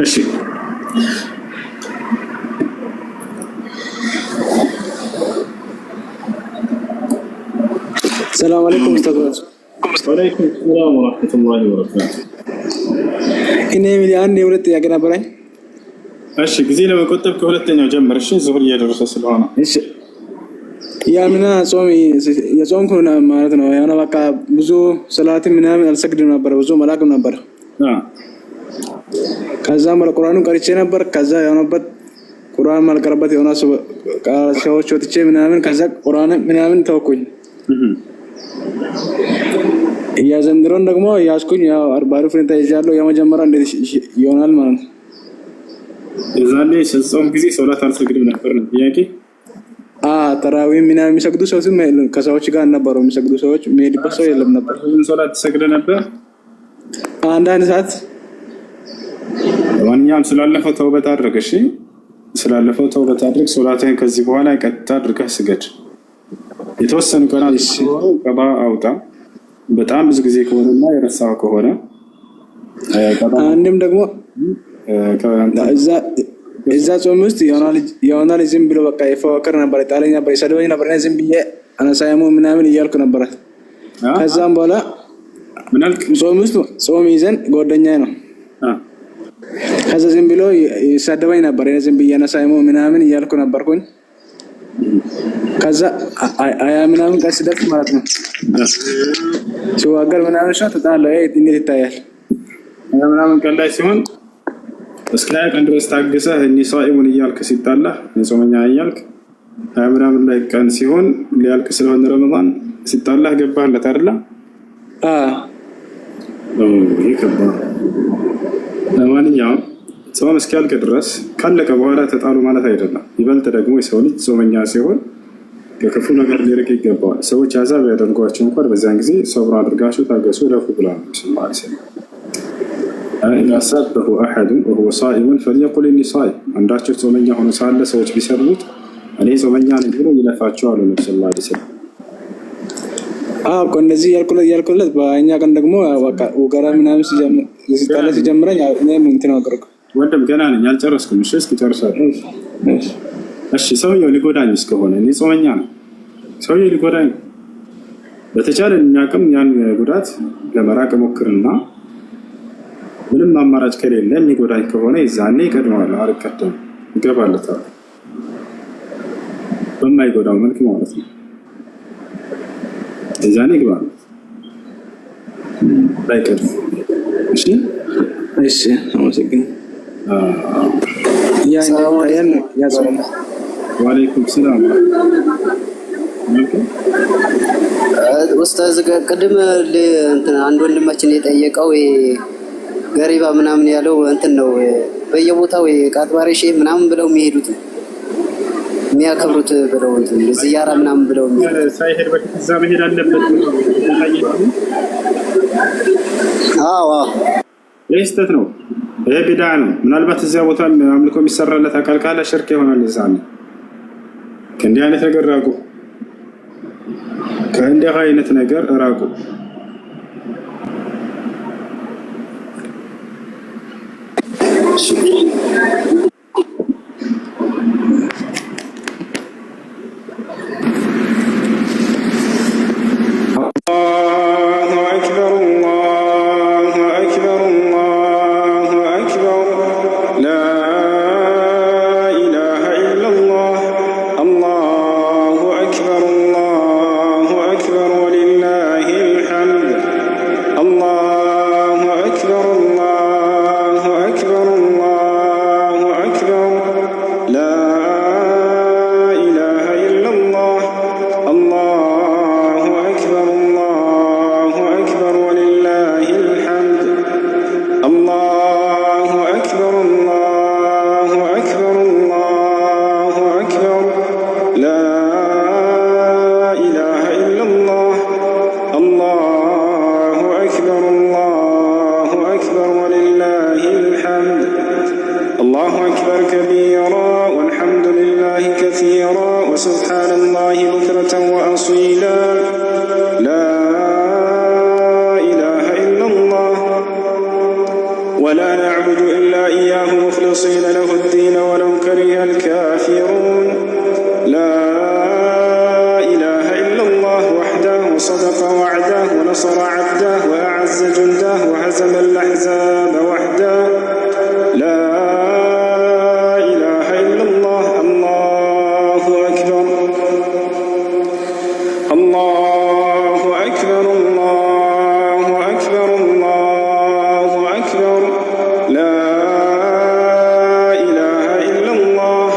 እሺ ሰላም አለይኩም ኡስታዝ። ወአለይኩም ሰላም ወራህመቱላሂ ወበረካቱ። እኔ አንድ የሁለት ጥያቄ ነበረኝ። እሺ ጊዜ ለመቆጠብ ከሁለተኛው ጀምር። እሺ ዙህር እየደረሰ ስለሆነ እሺ ያምና ጾም የጾምኩ ማለት ነው። ያው በቃ ብዙ ሰላት ምናምን አልሰግድም ነበር፣ ብዙ መላክም ነበር። ከዛ ቁርአኑን ቀርቼ ነበር። ከዛ የሆነበት ቁርአን ማልቀረበት የሆነ ሰዎች ወጥቼ ምናምን ከዛ ቁርአን ምናምን ተወኩኝ። ዘንድሮን ደግሞ ያስኩኝ ያው 40 ፍሬንታ ይዣለሁ። የመጀመሪያ እንዴት ይሆናል ማለት ነው? የዛኔ ጾም ጊዜ ሶላት አልሰግድም ነበር ነው ጥያቄ? ተራዊህ ምናምን የሚሰግዱ ሰዎች ከሰዎች ጋር ነበሩ። የሚሰግዱ ሰዎች የሚሄድበት ሰው የለም ነበር። ሶላት ትሰግድ ነበር አንዳንድ ሰዓት። ማንኛውም ስላለፈው ተውበት አድርግ። እሺ ስላለፈው ተውበት አድርግ። ሶላትህን ከዚህ በኋላ ቀጥታ አድርገህ ስገድ። የተወሰኑ ቀናት ሲሆኑ ቀባ አውጣ። በጣም ብዙ ጊዜ ከሆነና የረሳው ከሆነ አንድም ደግሞ እዛ ጾም ውስጥ የሆነ ልጅ ዝም ብሎ በቃ ይፈዋከር ነበር፣ ጣለኝ ነበር፣ ይሰድበኝ ነበር። ዝም ብዬ አነሳይሙ ምናምን እያልኩ ነበር። ከዛም በኋላ ጾም ውስጥ ጾም ይዘን ጓደኛዬ ነው። ከዛ ዝም ብሎ ይሰድበኝ ነበር፣ ዝም ብዬ አነሳይሙ ምናምን እያልኩ ነበርኩኝ። ከዛ አያ ምናምን ቀስ ደስ ማለት ነው ሲዋገር ምናምን ሻት ተጣለ። እንዴት ይታያል? አያ ምናምን ቀን ላይ ሲሆን እስከ ያ ቀን ድረስ ታግሰህ እኒ ሷኢሙን እያልክ ሲጣላ ጾመኛ እያልክ አያ ምናምን ላይ ቀን ሲሆን ሊያልቅ ስለሆነ ረመዳን ሲጣላ ገባህለት አይደለ? ይከባድ። ለማንኛውም ጾም እስኪያልቅ ድረስ ካለቀ በኋላ ተጣሉ ማለት አይደለም። ይበልጥ ደግሞ የሰው ልጅ ጾመኛ ሲሆን ከክፉ ነገር ሊርቅ ይገባዋል። ሰዎች አዛብ ያደርጓቸው እንኳን በዛን ጊዜ ሰብር አድርጋቸው ታገሱ ለፉ ብሏል ማለት ነው። ያሳበሁ አሐዱ ወሁወ ሷኢሙን ፈልየቁል ኢኒ ሷኢም። አንዳቸው ጾመኛ ሆኖ ሳለ ሰዎች ቢሰሩት እኔ ጾመኛ ነኝ ብሎ ይለፋቸው አሉ ነብዩ ሰለላሁ ዐለይሂ ወሰለም። እንደዚህ ያልኩለት በእኛ ቀን ደግሞ በቃ ወገራ ምናምን ሲጀምረኝ እኔም እንትን አደረኩ። ወንድም ገና ነኝ አልጨረስኩም። እሺ እስኪ ጨርሳለሁ። እሺ ሰውየው ሊጎዳኝ እስከሆነ እኔ ጾመኛ ነው፣ ሰውየው ሊጎዳኝ በተቻለ አቅም ያን ጉዳት ለመራቅ ሞክርና ምንም አማራጭ ከሌለ የሚጎዳኝ ከሆነ ይዛኔ ይቀድመዋለሁ፣ አልቀደም እገባለታለሁ በማይጎዳው መልክ ማለት ነው። ይዛኔ ይገባል ባይቀድም። እሺ እሺ አመሰግናለሁ። ወአለይኩም ሰላም ኡስታዝ ቅድም አንድ ወንድማችን የጠየቀው ገሪባ ምናምን ያለው እንትን ነው። በየቦታው ቃጥባሬ ሼህ ምናምን ብለው የሚሄዱት የሚያከብሩት ብለው እንትን ዝያራ ምናምን ብለው ሳይሄድ በፊት እዛ መሄድ አለበት። አዎ ይህ ስህተት ነው። ይህ ቢድዓ ነው። ምናልባት እዚያ ቦታ አምልኮ የሚሰራለት አካል ካለ ሽርክ ይሆናል። እዛ ከእንዲህ አይነት ነገር ራቁ። ከእንዲህ አይነት ነገር ራቁ። الله مخلصين له الدين ولو كره الكافرون. لا إله إلا الله وحده صدق وعده ونصر عبده وأعز جنده وهزم الأحزاب وحده. لا إله إلا الله. الله أكبر الله أكبر الله أكبر الله أكبر. لا إله إلا الله.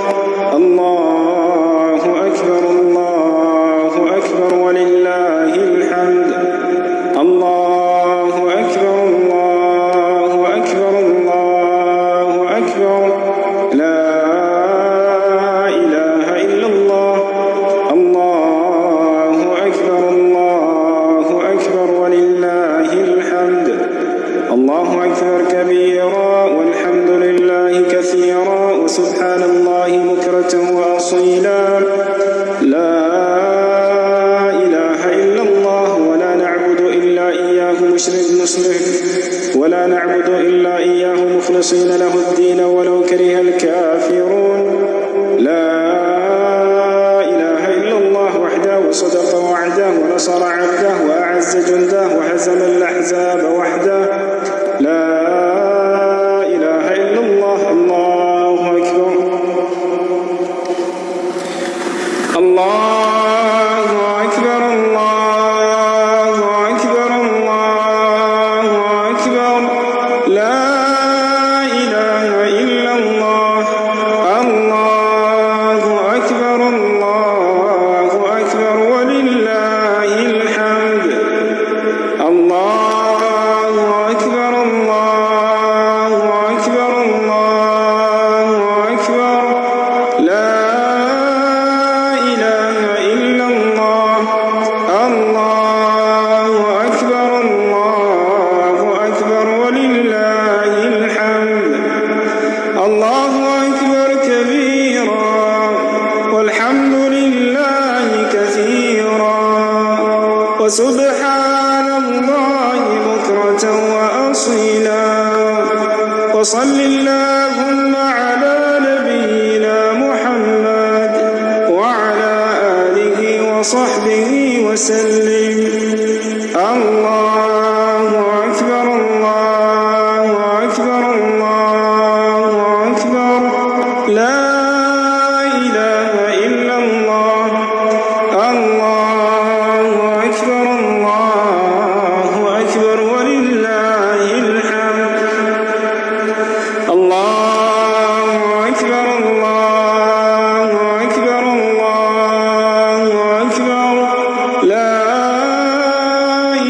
الله أكبر الله أكبر ولله الحمد. الله أكبر الله أكبر الله أكبر. لا إله إلا الله. الله أكبر الله أكبر ولله الحمد. الله أكبر كبيرا والحمد لله كثيرا وسبحان الله بكرة وأصيلا. لا إله إلا الله ولا نعبد إلا إياه مشرك ولا نعبد إلا إياه مخلصين له الدين ولو كره الكافرون. لا إله إلا الله وحده صدق وعده ونصر عبده وأعز جنده وهزم الأحزاب وحده. لا إله إلا الله. الله أكبر الله أكبر الله أكبر الله أكبر. لا إله إلا الله. الله أكبر الله أكبر ولله الحمد. الله أكبر الله أكبر الله أكبر. لا إله إلا الله. الله أكبر الله أكبر ولله الحمد. الله أكبر كبيرا والحمد لله كثيرا وسبحان الله بكرة وأصيلا. وصل اللهم على نبينا محمد وعلى آله وصحبه وسلم. الله أكبر الله أكبر الله أكبر. لا إله إلا الله. الله أكبر الله أكبر ولله الحمد. الله أكبر الله أكبر الله أكبر. لا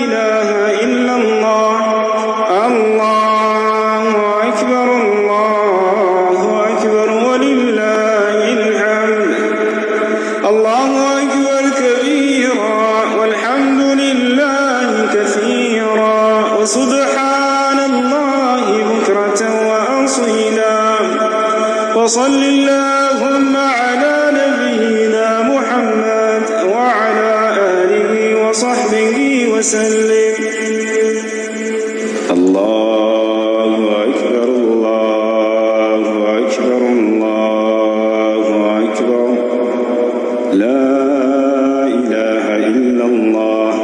إله إلا الله. الله أكبر الله أكبر ولله الحمد. الله أكبر كبيرا والحمد لله كثيرا وسبحان الله بكرة وأصيلا. وصل اللهم على نبينا محمد وعلى آله وصحبه وسلم. الله أكبر الله أكبر الله أكبر. لا إله إلا الله.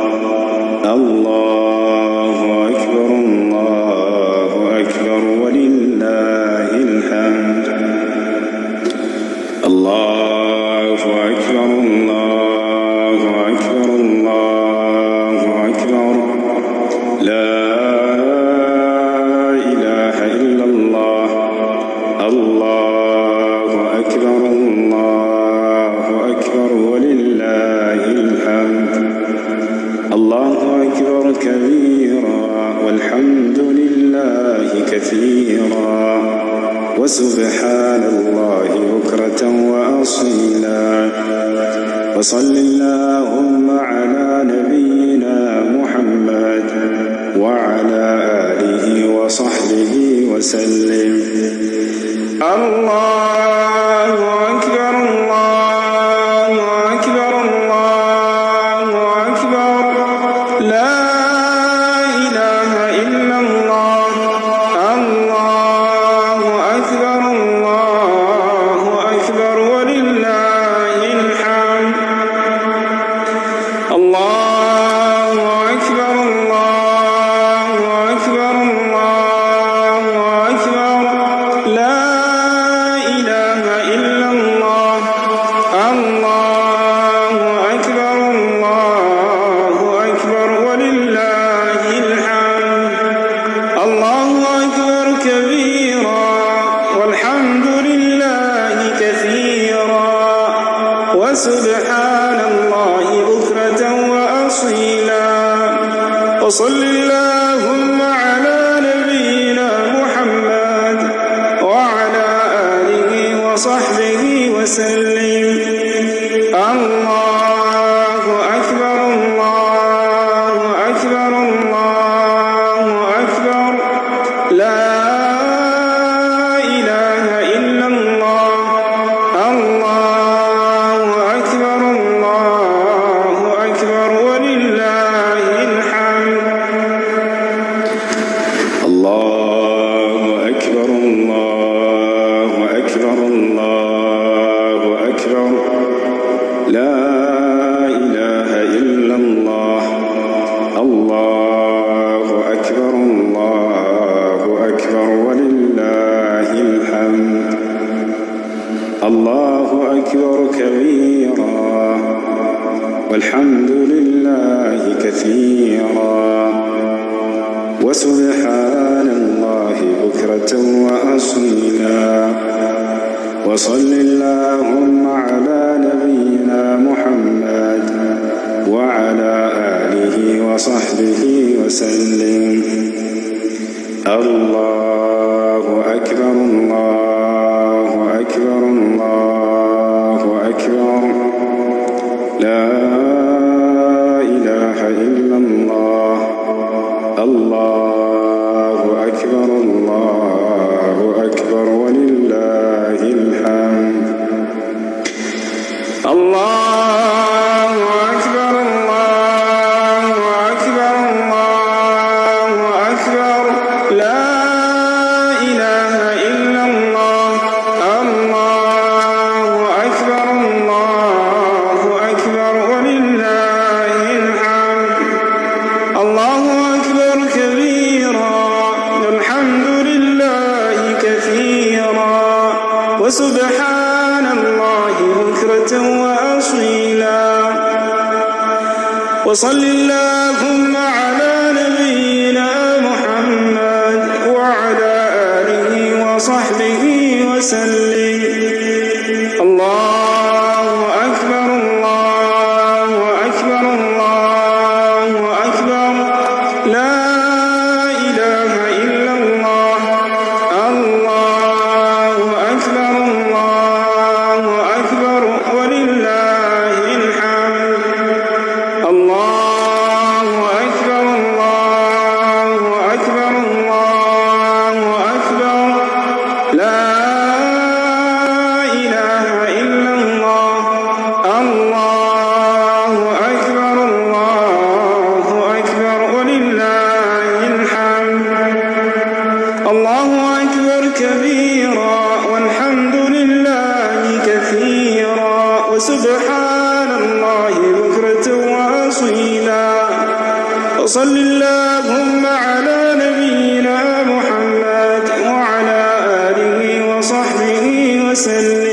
الله أكبر الله أكبر ولله الحمد. الله أكبر الله أكبر الله أكبر. لا إله إلا الله. الله أكبر الله أكبر ولله الحمد. الله أكبر كبيرا والحمد لله كثيرا وسبحان الله بكرة وأصيلا. وصل اللهم على نبينا محمد وعلى آله وصحبه وسلم. الله أكبر الله أكبر الله أكبر. لا إله إلا الله. الله أكبر إلا الله الله أكبر الله أكبر ولله الحمد الله أكبر كبيرا والحمد لله كثيرا وسبحان الله بكرة وأصيلا وصل اللهم على نبينا محمد وعلى آله وصحبه وسلم الله أكبر الله أكبر الله أكبر لا إله إلا الله الله أكبر الله أكبر ولله الحمد الله أكبر الله أكبر الله أكبر لا إله إلا الله الله أكبر الله أكبر ولله الحمد الله أكبر كبيرا والحمد لله كثيرا وسبحان الله بكرة وأصيلا وصل اللهم على نبينا محمد وعلى آله وصحبه وسلم الله أكبر الله أكبر الله أكبر لا إله إلا الله الله أكبر الله أكبر ولله الحمد الله أكبر الله أكبر الله أكبر لا إله إلا الله الله أكبر الله أكبر ولله الحمد الله أكبر كبيرا والحمد لله كثيرا وسبحان الله بكرة وأصيلا وصل اللهم على نبينا محمد وعلى آله وصحبه وسلم الله أكبر الله أكبر الله أكبر لا إله إلا الله الله أكبر الله أكبر ولله الحمد الله أكبر الله أكبر الله أكبر لا إله إلا الله الله أكبر الله أكبر ولله الحمد الله أكبر كبيرا والحمد لله كثيرا وسبحان الله بكرة وأصيلا وصل اللهم على نبينا محمد وعلى آله وصحبه وسلم